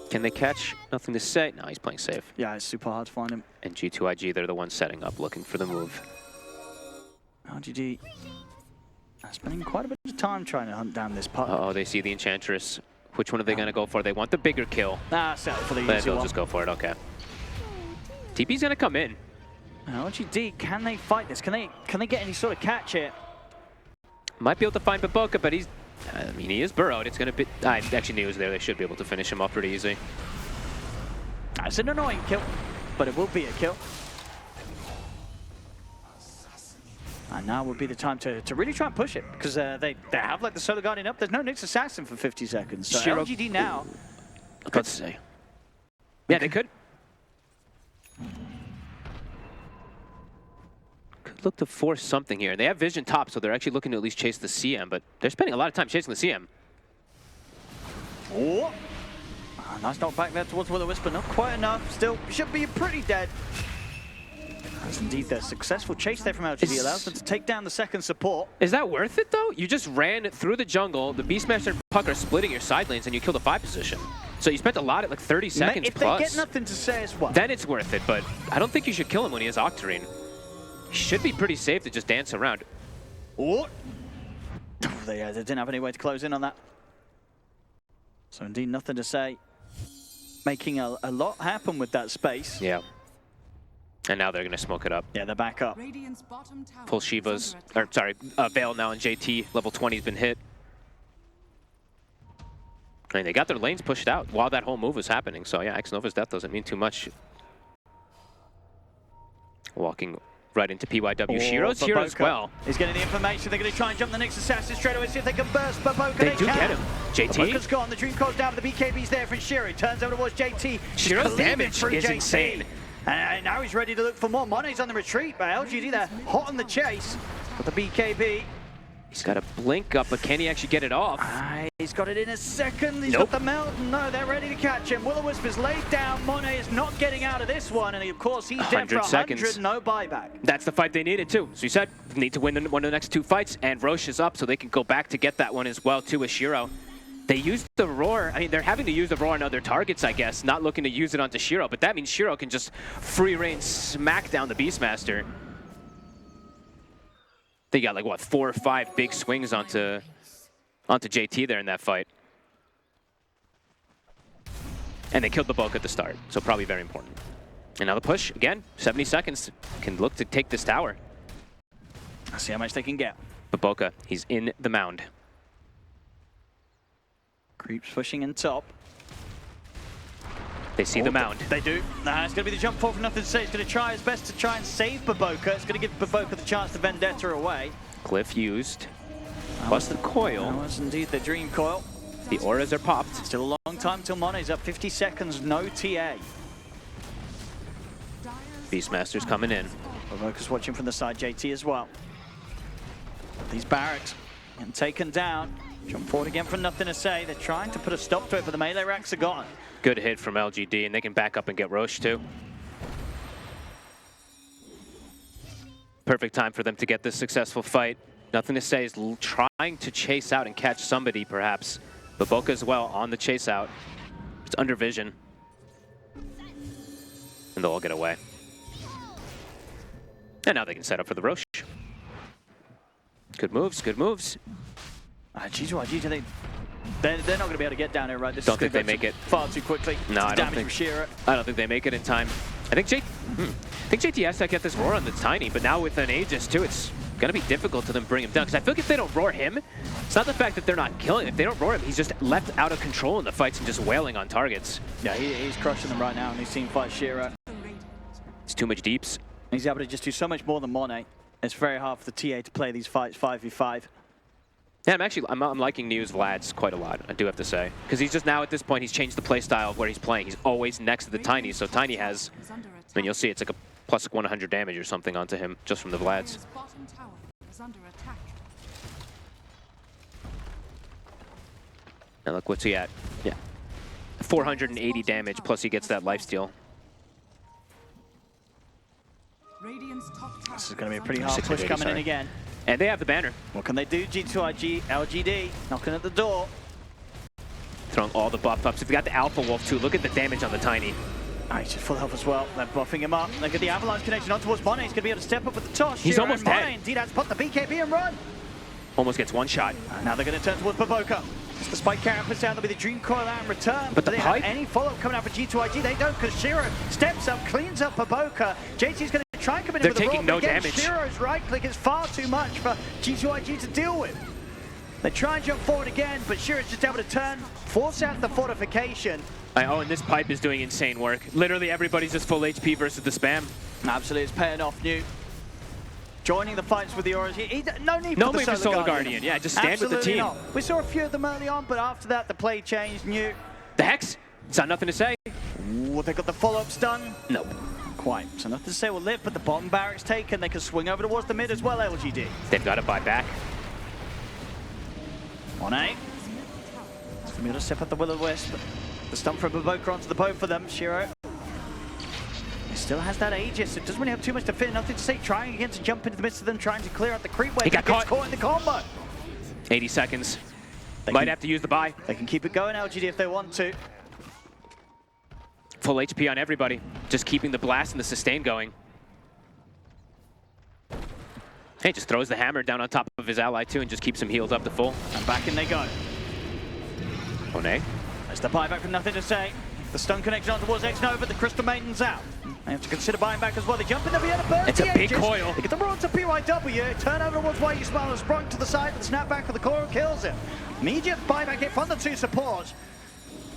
Can they catch? Nothing to say. No, he's playing safe.
Yeah, it's super hard to find him.
And G2.iG, they're the ones setting up, looking for the move.
LGD spending quite a bit of time trying to hunt down this puck.
Oh, they see the Enchantress. Which one are they going to go for? They want the bigger kill.
Settle for the
But
easy
they'll
one.
just go for it. Okay. TP's going to come in.
LGD, can they fight this? Can they get any sort of catch here?
Might be able to find Baboka, but he's... I mean, he is burrowed. It's going to be... I actually knew he was there. They should be able to finish him off pretty easy.
It's an annoying kill, but it will be a kill. And now would be the time to really try and push it, because they have like the Solar Guardian up. There's no Nyx Assassin for 50 seconds. So
Shiro,
LGD now.
Let's say. Yeah, they could. Could look to force something here. They have vision top, so they're actually looking to at least chase the CM, but they're spending a lot of time chasing the CM.
Oh. Nice knock back there towards Will-O-Wisp, not quite enough. Still should be pretty dead. That's indeed their successful chase there from LGD allows them to take down the second support.
Is that worth it though? You just ran through the jungle, the Beastmaster and Puck are splitting your side lanes and you killed the 5 position. So you spent a lot at like 30 seconds
if
plus.
If they get nothing to say as well.
Then it's worth it, but I don't think you should kill him when he has Octarine. He should be pretty safe to just dance around.
Oh. They didn't have any way to close in on that. So indeed nothing to say. Making a lot happen with that space.
Yeah. And now they're going to smoke it up.
Yeah, they're back up.
Full Shiva's, or sorry, Veil now in JT. Level 20 has been hit. I mean, they got their lanes pushed out while that whole move was happening. So yeah, X-Nova's death doesn't mean too much. Walking right into PYW. Shiro's here as well.
He's getting the information. They're going to try and jump the Nyx Assassin straight away, see if they can burst Baboka.
They do get him. JT?
Baboka's gone. The Dream Coil's down, but the BKB's there from Shiro. Turns over towards JT.
Shiro's damage is insane.
And now he's ready to look for more. Mone's on the retreat, but LGD there, hot on the chase. With the BKB.
He's got a blink up, but can he actually get it off?
He's got it in a second. He's got the melt. No, they're ready to catch him. Will-O-Wisp is laid down. Monet is not getting out of this one. And of course, he's dead for 100, no buyback.
That's the fight they needed too. So you said, need to win one of the next 2 fights. And Roche is up, so they can go back to get that one as well too with Shiro. They used the roar. I mean, they're having to use the roar on other targets, I guess, not looking to use it onto Shiro. But that means Shiro can just free reign smack down the Beastmaster. They got like, what, 4 or 5 big swings onto JT there in that fight. And they killed the bulk at the start, so probably very important. And now the push, again, 70 seconds. Can look to take this tower.
Let's see how much they can get.
Baboka, he's in the mound.
Creeps pushing in top.
They see the mound.
They do. It's going to be the jump forward for nothing to say. He's going to try his best to try and save Baboka. It's going to give Baboka the chance to Vendetta away.
Glyph used. Plus the coil.
That was indeed the Dream Coil.
The auras are popped.
Still a long time till Mone's up. 50 seconds, no TA.
Beastmaster's coming in.
Baboka's watching from the side, JT as well. These barracks getting taken down. Jump forward again for nothing to say. They're trying to put a stop to it, but the melee racks are gone.
Good hit from LGD, and they can back up and get Roche too. Perfect time for them to get this successful fight. Nothing to say is trying to chase out and catch somebody, perhaps. Baboka as well on the chase out. It's under vision. And they'll all get away. And now they can set up for the Roche. Good moves, good moves.
G2.iG, they're not going to be able to get down here, right? This
don't think they make it
far too quickly.
No, I don't think. I don't think they make it in time. I think JT has to get this roar on the Tiny, but now with an Aegis too, it's going to be difficult to them bring him down. Because I feel like if they don't roar him, it's not the fact that they're not killing him. If they don't roar him, he's just left out of control in the fights and just wailing on targets.
Yeah, he's crushing them right now, and he's seen fight Shiro.
It's too much deeps.
He's able to just do so much more than Monet. It's very hard for the TA to play these fights 5v5.
Yeah, I'm liking New's Vlad's quite a lot, I do have to say. Because he's just now, at this point, he's changed the play style of where he's playing. He's always next to the Tiny, so Tiny has, I mean, you'll see it's like a plus 100 damage or something onto him just from the Vlads. And look, what's he at? Yeah. 480 damage, plus he gets that lifesteal.
This is going to be a pretty hard push coming in again.
And they have the banner.
What can they do? G2.iG, LGD, knocking at the door.
Throwing all the buff ups. If they got the Alpha Wolf too, look at the damage on the Tiny.
He's just full health as well. They're buffing him up. Look at the Avalanche connection on towards Monet. He's going to be able to step up with the toss.
He's almost dead.
Monet indeed has to pop the BKB and run.
Almost gets one shot.
And now they're going to turn towards Baboka. The spike carry puts down, there'll be the Dream Coil out in return.
But the
they
pipe?
have any follow-up coming out for G2.iG? They don't, because Shiro steps up, cleans up Baboka. JT's going to try and come in with the roll.
They're taking no damage.
Shiro's right click is far too much for G2.iG to deal with. They try and jump forward again, but Shiro's just able to turn, force out the fortification.
Oh, and this pipe is doing insane work. Literally everybody's just full HP versus the spam.
Absolutely, it's paying off, New. joining the fights with the Auras. No need
No
for
need
the
for Solar Guardian. Yeah, just stand with the team.
Not. We saw a few of them early on, but after that, the play changed. New.
The Hex? It's not nothing to say.
Ooh, they got the follow-up stun.
Nope.
Quite. So nothing to say will live, but the bottom barracks taken. They can swing over towards the mid as well, LGD.
They've got to buy back.
On A. Familiar to step up the Will-O-Wisp. The stump from Baboka onto the boat for them. Shiro. He still has that Aegis. It doesn't really have too much to fit. Nothing to say. Trying again to jump into the midst of them, trying to clear out the creep wave.
He got
caught in the combo.
80 seconds. Might have to use the buy.
They can keep it going, LGD, if they want to.
Full HP on everybody. Just keeping the blast and the sustain going. Hey, just throws the hammer down on top of his ally too and just keeps him healed up to full.
And back in they go.
One.
There's the buyback with nothing to say. The stun connection on towards X-Nova, the Crystal Maiden's out. They have to consider buying back as well. They jump in the Vienna burst.
It's a big coil.
They get the run to PYW. Turn over towards White Smile and sprung to the side. The snapback of the core kills him. Immediate buyback hit from the two supports.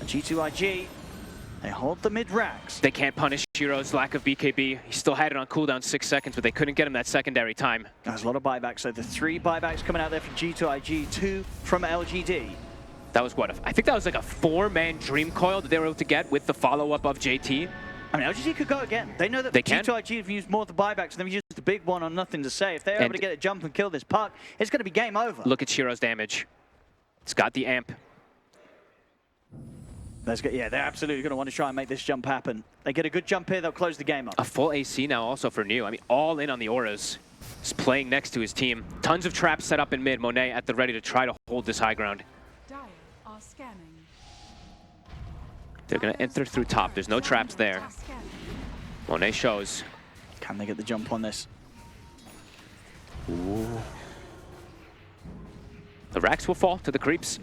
G2.iG, they hold the mid racks.
They can't punish Shiro's lack of BKB. He still had it on cooldown 6 seconds, but they couldn't get him that secondary time.
There's a lot of buybacks. So the 3 buybacks coming out there from G2.iG, 2 from LGD.
That was what? I think that was like a 4-man Dream Coil that they were able to get with the follow-up of JT.
I mean, LGD could go again. They know that G2.iG have used more of the buybacks, and they've used the big one on nothing to say. If they're able to get a jump and kill this puck, it's going to be game over.
Look at Shiro's damage. It's got the amp.
Yeah, they're absolutely going to want to try and make this jump happen. They get a good jump here, they'll close the game up.
A full AC now also for New. I mean, all in on the Auras. He's playing next to his team. Tons of traps set up in mid. Monet at the ready to try to hold this high ground. They're going to enter through top. There's no traps there. Monet shows.
Can they get the jump on this?
Ooh. The racks will fall to the creeps.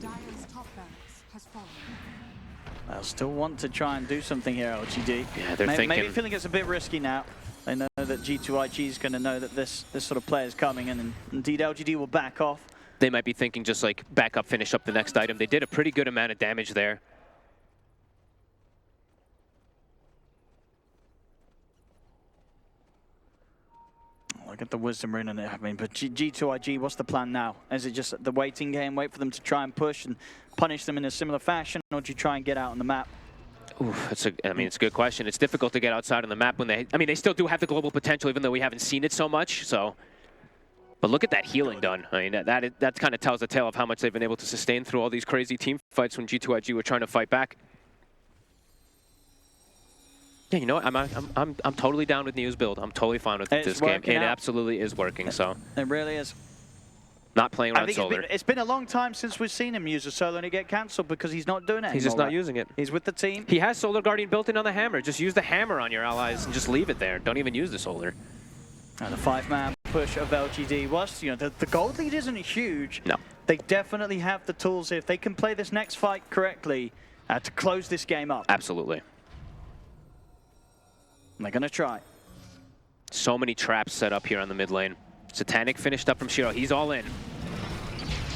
They'll still want to try and do something here, LGD.
Yeah, they're thinking.
Maybe feeling it's a bit risky now. They know that G2.iG is going to know that this sort of play is coming, and indeed LGD will back off.
They might be thinking just like back up, finish up the next item. They did a pretty good amount of damage there.
Look at the Wisdom Rune in it. I mean, but G2.iG, what's the plan now? Is it just the waiting game, wait for them to try and push and punish them in a similar fashion, or do you try and get out on the map?
Oof, it's a good question. It's difficult to get outside on the map when they still do have the global potential, even though we haven't seen it so much. So, but look at that healing done. I mean, that kind of tells the tale of how much they've been able to sustain through all these crazy team fights when G2.iG were trying to fight back. Yeah, you know what? I'm totally down with New's build. I'm totally fine with this game. It absolutely is working. So
it really is.
Not playing around solar.
It's been a long time since we've seen him use a solo and it get cancelled because he's not doing it.
He's just not using it.
He's with the team.
He has Solar Guardian built in on the hammer. Just use the hammer on your allies and just leave it there. Don't even use the solar.
And the 5-man push of LGD was, the gold lead isn't huge.
No.
They definitely have the tools if they can play this next fight correctly to close this game up.
Absolutely.
They're going to try.
So many traps set up here on the mid lane. Satanic finished up from Shiro. He's all in.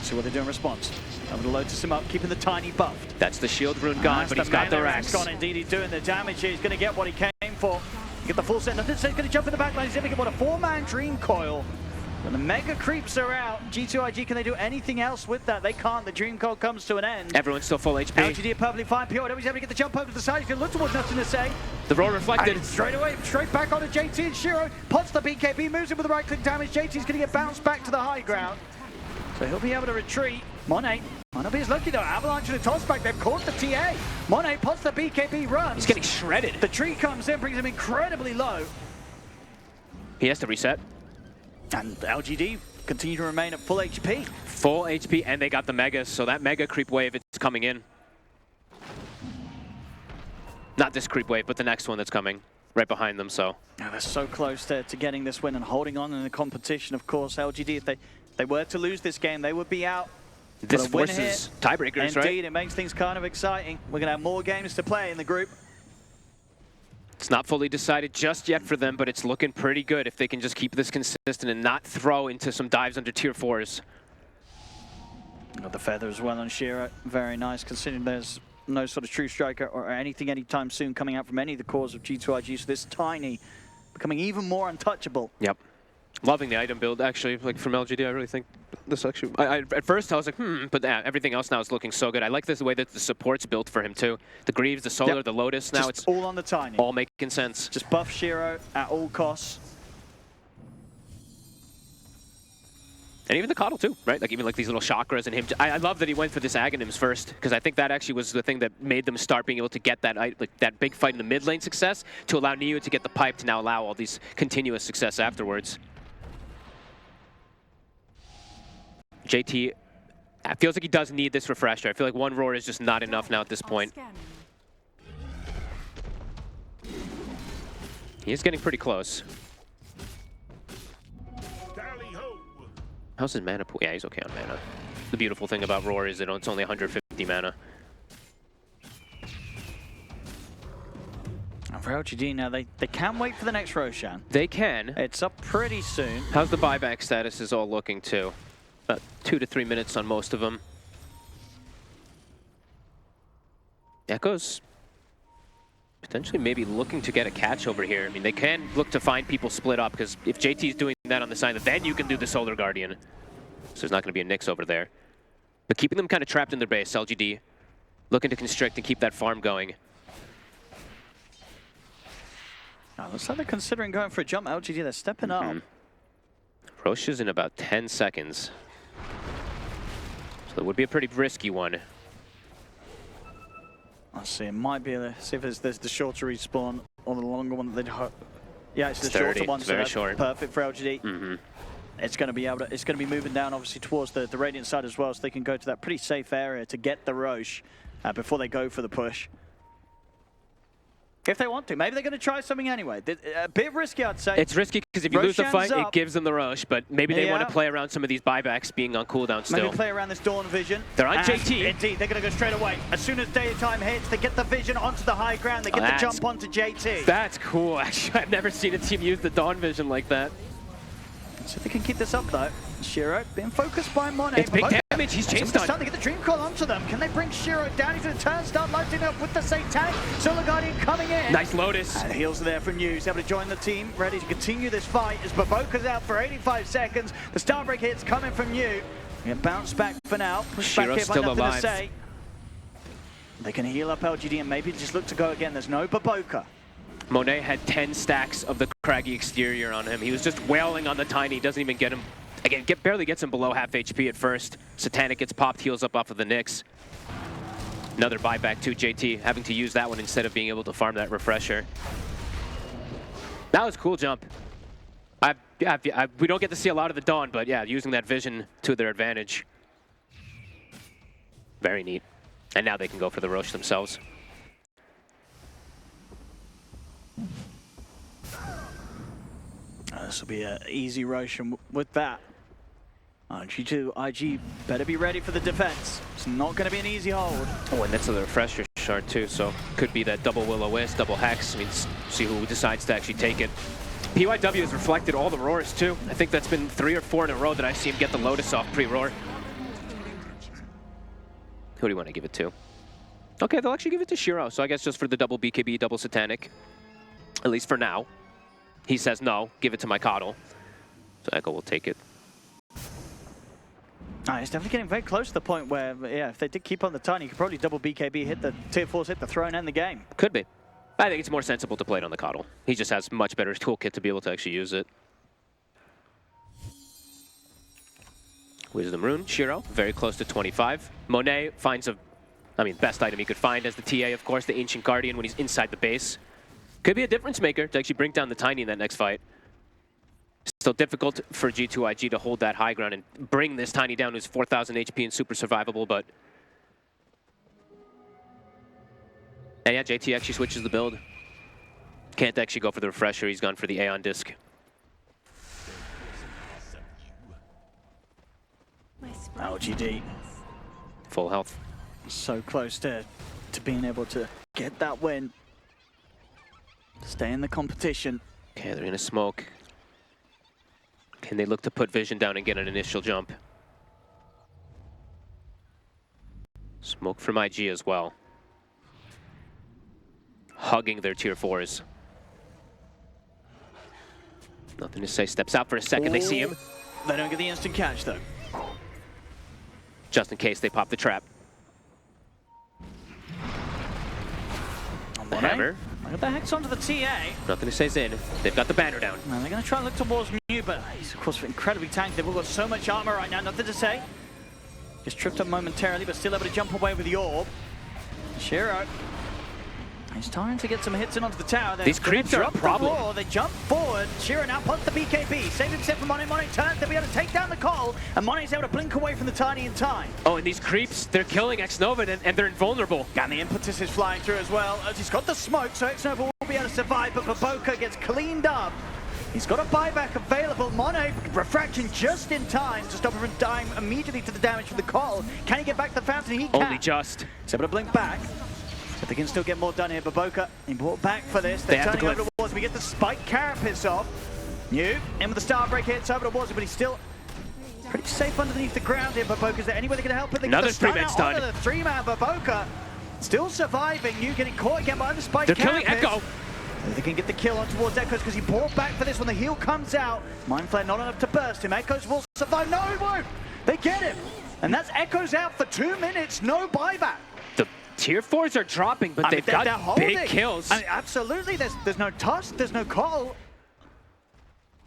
See what they do in response. Able to Lotus him up, keeping the tiny buffed.
That's the shield rune gone, but he's got the racks.
Gone indeed. He's doing the damage here. He's going to get what he came for. Get the full set. Nothing to say. He's going to jump in the back line. He's going to get what a 4-man Dream Coil. When the mega creeps are out, G2.iG, can they do anything else with that? They can't. The Dream Coil comes to an end.
Everyone's still full HP.
LGD are perfectly fine. POW's able to get the jump over to the side. He's going to look towards nothing to say.
The roll reflected.
And straight away, straight back onto JT and Shiro. Pots the BKB, moves him with the right-click damage. JT's going to get bounced back to the high ground. So he'll be able to retreat. Monet might not be as lucky though. Avalanche and a toss back. They've caught the TA. Monet pots the BKB run.
He's getting shredded.
The tree comes in, brings him incredibly low.
He has to reset.
And LGD continue to remain at full HP.
Full HP, and they got the Megas, so that Mega creep wave is coming in. Not this creep wave, but the next one that's coming right behind them, so.
Now they're so close to getting this win and holding on in the competition, of course. LGD, if they were to lose this game, they would be out.
This forces tiebreakers, right?
Indeed, it makes things kind of exciting. We're going to have more games to play in the group.
It's not fully decided just yet for them, but it's looking pretty good if they can just keep this consistent and not throw into some dives under tier 4s.
Got the feather as well on Shiro. Very nice, considering there's no sort of true striker or anything anytime soon coming out from any of the cores of G2.iG. So this tiny becoming even more untouchable.
Yep. Loving the item build, actually, like from LGD. I really think this actually... at first, I was like, but everything else now is looking so good. I like this the way that the support's built for him, too. The Greaves, the Solar, the Lotus, now it's
all on the Tiny.
All making sense.
Just buff Shiro at all costs.
And even the Coddle, too, right? Like, even like these little chakras and him. I love that he went for this Aghanims first, because I think that actually was the thing that made them start being able to get that that big fight in the mid lane success to allow Neo to get the pipe to now allow all these continuous success afterwards. JT feels like he does need this refresher. I feel like one roar is just not enough now at this point. He is getting pretty close. How's his mana pool? Yeah, he's okay on mana. The beautiful thing about roar is that it's only 150 mana.
And for LGD now, they can wait for the next Roshan.
They can.
It's up pretty soon.
How's the buyback status is all looking too? About 2 to 3 minutes on most of them. Echoes potentially maybe looking to get a catch over here. I mean, they can look to find people split up, because if JT's doing that on the side, then you can do the Solar Guardian. So there's not going to be a Nyx over there. But keeping them kind of trapped in their base, LGD looking to constrict and keep that farm going.
Looks like they're considering going for a jump. LGD, they're stepping up.
Roche is in about 10 seconds. So it would be a pretty risky one.
Let's see, it might be see if there's the shorter respawn or the longer one that they'd hope. Yeah, it's the
30.
shorter one,
It's
so
very
that's
short.
Perfect for LGD. It's going to be it's going to be moving down obviously towards the Radiant side as well, so they can go to that pretty safe area to get the Roche before they go for the push. If they want to. Maybe they're going to try something anyway. A bit risky, I'd say.
It's risky because if you lose the fight,
Roshan's
it gives them the Roche, but maybe they want to play around some of these buybacks being on cooldown still.
Maybe play around this Dawn Vision.
They're on
And
JT.
Indeed, they're going to go straight away. As soon as daytime hits, they get the Vision onto the high ground. They get the jump onto JT.
That's cool, actually. I've never seen a team use the Dawn Vision like that.
So if they can keep this up, though. Shiro being focused by Monet.
It's big damage. He's chased on.
Starting to get the Dream Coil onto them. Can they bring Shiro down into the turn? Start lighting up with the Satanic. Solar Guardian coming in.
Nice Lotus.
And heals are there from News. Able to join the team. Ready to continue this fight as Baboka's out for 85 seconds. The Starbreak hits coming from you. Get bounced back for now. Push back here by
still
nothing
alive.
to say. They can heal up LGD and maybe just look to go again. There's no Baboka.
Monet had 10 stacks of the craggy exterior on him. He was just wailing on the Tiny. Doesn't even get him. Again, barely gets him below half HP at first. Satanic gets popped, heals up off of the Nyx. Another buyback too, JT having to use that one instead of being able to farm that refresher. That was a cool jump. We don't get to see a lot of the Dawn, but yeah, using that vision to their advantage. Very neat. And now they can go for the Roche themselves.
This will be an easy Roshan with that. G2.iG better be ready for the defense. It's not going to be an easy hold.
Oh, and that's a refresher shard too, so could be that double Will-O-Wisp, double Hex. I mean, see who decides to actually take it. PYW has reflected all the roars too. I think that's been 3 or 4 in a row that I see him get the Lotus off pre-roar. Who do you want to give it to? Okay, they'll actually give it to Shiro, so I guess just for the double BKB, double Satanic. At least for now. He says no, give it to my Coddle. So Echo will take it.
It's definitely getting very close to the point where, yeah, if they did keep on the Tiny, you could probably double BKB, hit the tier 4s, hit the throne, and the game.
Could be. I think it's more sensible to play it on the Coddle. He just has much better toolkit to be able to actually use it. Wisdom Rune, Shiro, very close to 25. Monet finds best item he could find as the TA, of course, the Ancient Guardian when he's inside the base. Could be a difference maker to actually bring down the Tiny in that next fight. Still difficult for G2.iG to hold that high ground and bring this Tiny down, who's 4,000 HP and super survivable, but... And yeah, JT actually switches the build. Can't actually go for the refresher, he's gone for the Aeon Disc.
LGD.
Full health.
So close to being able to get that win. Stay in the competition.
Okay, they're gonna smoke. Can they look to put Vision down and get an initial jump? Smoke from IG as well. Hugging their tier 4s. Nothing to say. Steps out for a second. They see him.
They don't get the instant catch, though.
Just in case they pop the trap. The hammer.
Look at the hex onto the TA.
Nothing to say's in. They've got the banner down.
And they're going to try and look towards New, but he's, of course, incredibly tanked. They've all got so much armor right now. Nothing to say. Just tripped up momentarily, but still able to jump away with the orb. Shiro. He's trying to get some hits in onto the tower.
These creeps are a problem.
They jump forward. Shiro now punts the BKB. Save himself from Monet. Monet turns to be able to take down the call, and Monet's able to blink away from the Tiny in time.
Oh, and these creeps, they're killing Xnova, and they're invulnerable.
And the impetus is flying through as well. As he's got the smoke, so Xnova will be able to survive, but Baboka gets cleaned up. He's got a buyback available. Monet refraction just in time to stop him from dying immediately to the damage from the call. Can he get back the fountain? He can.
Only just.
He's able to blink back. But they can still get more done here. Baboka, he brought back for this.
They
They're
have
turning
to
over towards. We get the spike carapace off. New in with the star break hits over towards, but he's still pretty safe underneath the ground here. Baboka, is there any way they can help it?
Another three-man stun.
The three-man Baboka still surviving. New getting caught again by the spike
They're
carapace.
killing Echo.
They can get the kill on towards Echoes because he brought back for this when the heal comes out. Mind Flare not enough to burst him. Echoes will survive. No, he won't. They get him. And that's Echoes out for 2 minutes. No buyback.
The tier 4s are dropping, but they've got big kills.
I mean, absolutely. There's no Tusk. There's no call.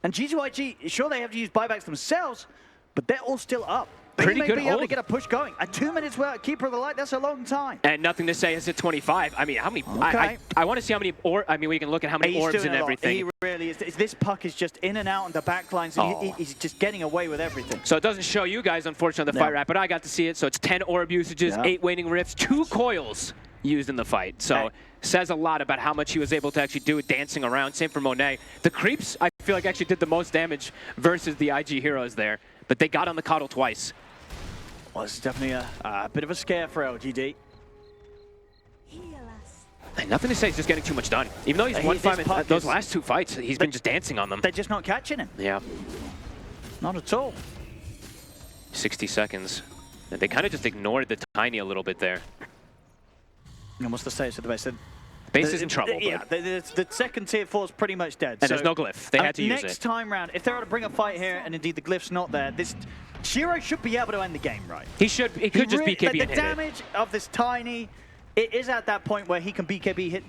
And G2.iG, sure, they have to use buybacks themselves, but they're all still up. They may be able to get a push going. 2 minutes without Keeper of the Light, that's a long time.
And nothing to say is at 25. I mean, how many?
Okay.
I want to see how many, we can look at how many orbs and everything.
He really is. This puck is just in and out on the back lines. He's just getting away with everything.
So it doesn't show you guys, unfortunately, on the fight wrap, but I got to see it. So it's 10 orb usages, 8 waning rifts, 2 coils used in the fight. So says a lot about how much he was able to actually do it dancing around. Same for Monet. The creeps, I feel like, actually did the most damage versus the IG heroes there, but they got on the coddle twice.
Well, this is definitely a bit of a scare for LGD.
And nothing to say, he's just getting too much done. Even though he's won 5 in those last 2 fights, he's been just dancing on them.
They're just not catching him.
Yeah.
Not at all.
60 seconds. And they kind of just ignored the Tiny a little bit there.
And what's the status of the base? The
base is in trouble.
Yeah, the second tier 4 is pretty much dead.
And there's no glyph. They had to use it.
Next time round, if they're able to bring a fight here, and indeed the glyph's not there, Shiro should be able to end the game, right?
He should. He could just BKB and hit
it. The damage of this Tiny, it is at that point where he can BKB hit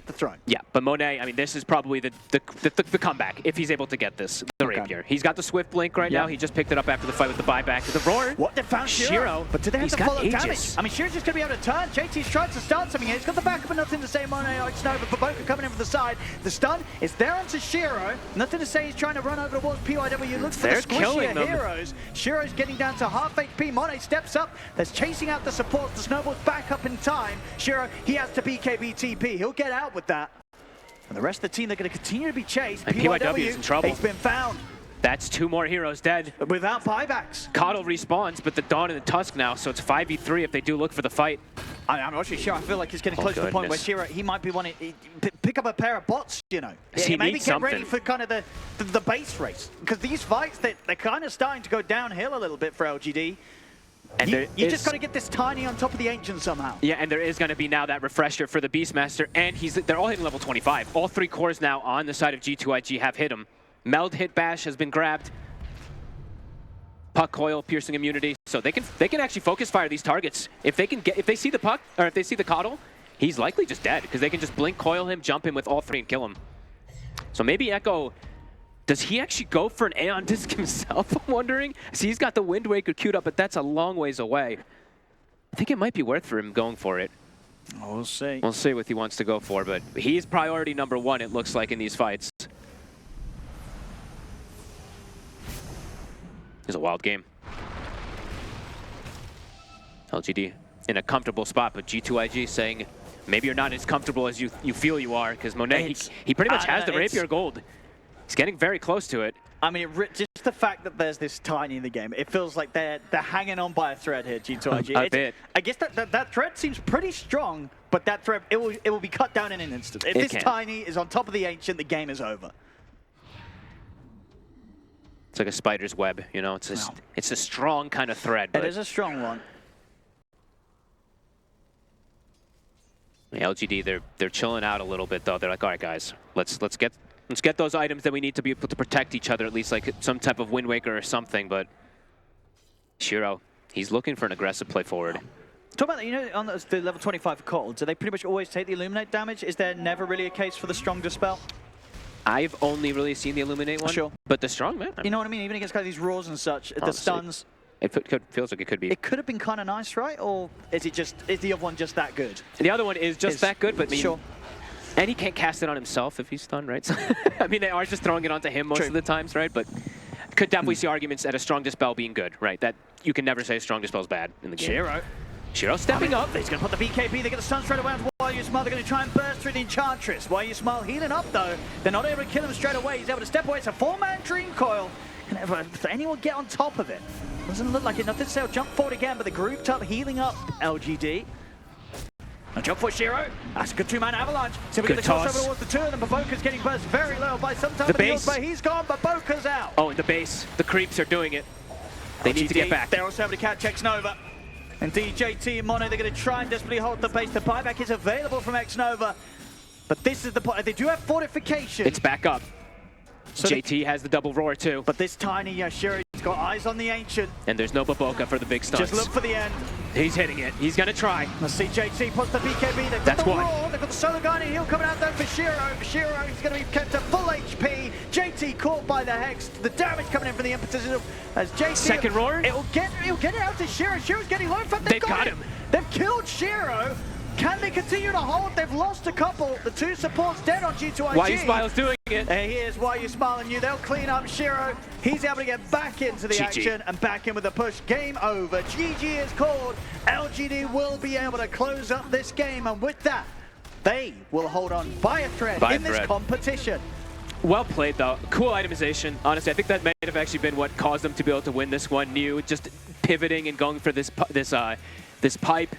the throne.
Yeah, but Monet, I mean, this is probably the comeback if he's able to get this. The rapier. He's got the Swift Blink right now. He just picked it up after the fight with the buyback. The roar.
What they found Shiro, but do they have to follow damage? I mean, Shiro's just going to be able to turn. JT's trying to start something here. He's got the backup and nothing to say. Monet, Xnova, Baboka coming in from the side. The stun is there onto Shiro. Nothing to say. He's trying to run over towards PYW. Looks for the squishier heroes. Shiro's getting down to half HP. Monet steps up. There's chasing out the supports. The snowball's back up in time. Shiro, he has to BKB TP. He'll get out with that. And the rest of the team, they're going to continue to be chased.
And PYW is in trouble.
He's been found.
That's 2 more heroes dead.
Without buybacks.
Coddle respawns, but the Dawn and the Tusk now, so it's 5v3 if they do look for the fight.
I'm not actually sure. I feel like he's getting close to the point where Shiro, he might be wanting to pick up a pair of bots, you know. Maybe get ready for kind of the base race. Because these fights, they're kind of starting to go downhill a little bit for LGD. And you just got to get this Tiny on top of the Ancient somehow.
Yeah, and there is going to be now that refresher for the Beastmaster, and they're all hitting level 25. All 3 cores now on the side of G2.iG have hit him. Meld hit bash has been grabbed. Puck coil, piercing immunity, so they can actually focus fire these targets. If they see the puck, or if they see the coddle, he's likely just dead because they can just blink coil him, jump him with all 3 and kill him. So maybe Echo. Does he actually go for an Aeon Disc himself, I'm wondering? See, he's got the Wind Waker queued up, but that's a long ways away. I think it might be worth for him going for it.
We'll see.
We'll see what he wants to go for, but he's priority number 1, it looks like, in these fights. It's a wild game. LGD in a comfortable spot, but G2.iG saying, maybe you're not as comfortable as you feel you are, because Monet, he pretty much has the Rapier Gold. He's getting very close to it.
I mean, just the fact that there's this Tiny in the game, it feels like they're hanging on by a thread here, G2.iG.
A bit.
I guess that thread seems pretty strong, but that thread, it will be cut down in an instant. If this Tiny is on top of the Ancient, the game is over.
It's like a spider's web, you know? It's a strong kind of thread. But
it is a strong one.
LGD, they're chilling out a little bit, though. They're like, all right, guys, let's get Let's get those items that we need to be able to protect each other, at least like some type of Wind Waker or something, but Shiro, he's looking for an aggressive play forward.
Talk about that, you know, on the level 25 Cold, do they pretty much always take the Illuminate damage? Is there never really a case for the Strong Dispel?
I've only really seen the Illuminate one,
Sure.
But the Strong, man.
You know what I mean? Even against these Roars and such, the stuns.
It feels like it could be.
It could have been kind of nice, right? Or is the other one just that good?
The other one is just that good, but
sure.
And he can't cast it on himself if he's stunned, right? So, I mean, they are just throwing it onto him most of the times, right? But could definitely see arguments at a Strong Dispel being good, right? That you can never say Strong Dispel is bad in the game. Shiro stepping up.
He's going to put the BKB. They get the stun straight away. While you smile, they're going to try and burst through the Enchantress. While you smile, healing up though. They're not able to kill him straight away. He's able to step away. It's a 4-man Dream Coil. Can anyone get on top of it? Doesn't look like it. Nothing to say. Jump forward again, but the grouped up, healing up LGD. Now jump for Shiro. That's a good 2-man avalanche. So we get the crossover towards the two of them. But Boka's getting burst very low by some time. But he's gone, but Boka's out.
Oh, and the base. The creeps are doing it. They need to get back.
They're also able to catch X-Nova. Indeed, JT and Mono, they're going to try and desperately hold the base. The buyback is available from X-Nova. But this is the point. They do have fortification.
It's back up. So JT has the double roar too.
But this tiny Shiro's got eyes on the Ancient.
And there's no Baboka for the big stunts.
Just look for the end.
He's hitting it. He's going to try.
Let's see JT puts the BKB. They've got the roar. They've got the Solar Gun and heal coming out there for Shiro. Shiro is going to be kept at full HP. JT caught by the Hex. The damage coming in from the impetus as JT.
Second roar.
It'll get it out to Shiro. Shiro's getting low. In fact, they've got him. They've killed Shiro. Can they continue to hold? They've lost a couple. The two supports dead on G2.iG.
Why You Smile's doing it.
And here's Why You Smile and you. They'll clean up Shiro. He's able to get back into the action and back in with the push. Game over. GG is called. LGD will be able to close up this game. And with that, they will hold on by a thread in this competition.
Well played, though. Cool itemization. Honestly, I think that may have actually been what caused them to be able to win this one. New, just pivoting and going for this pipe.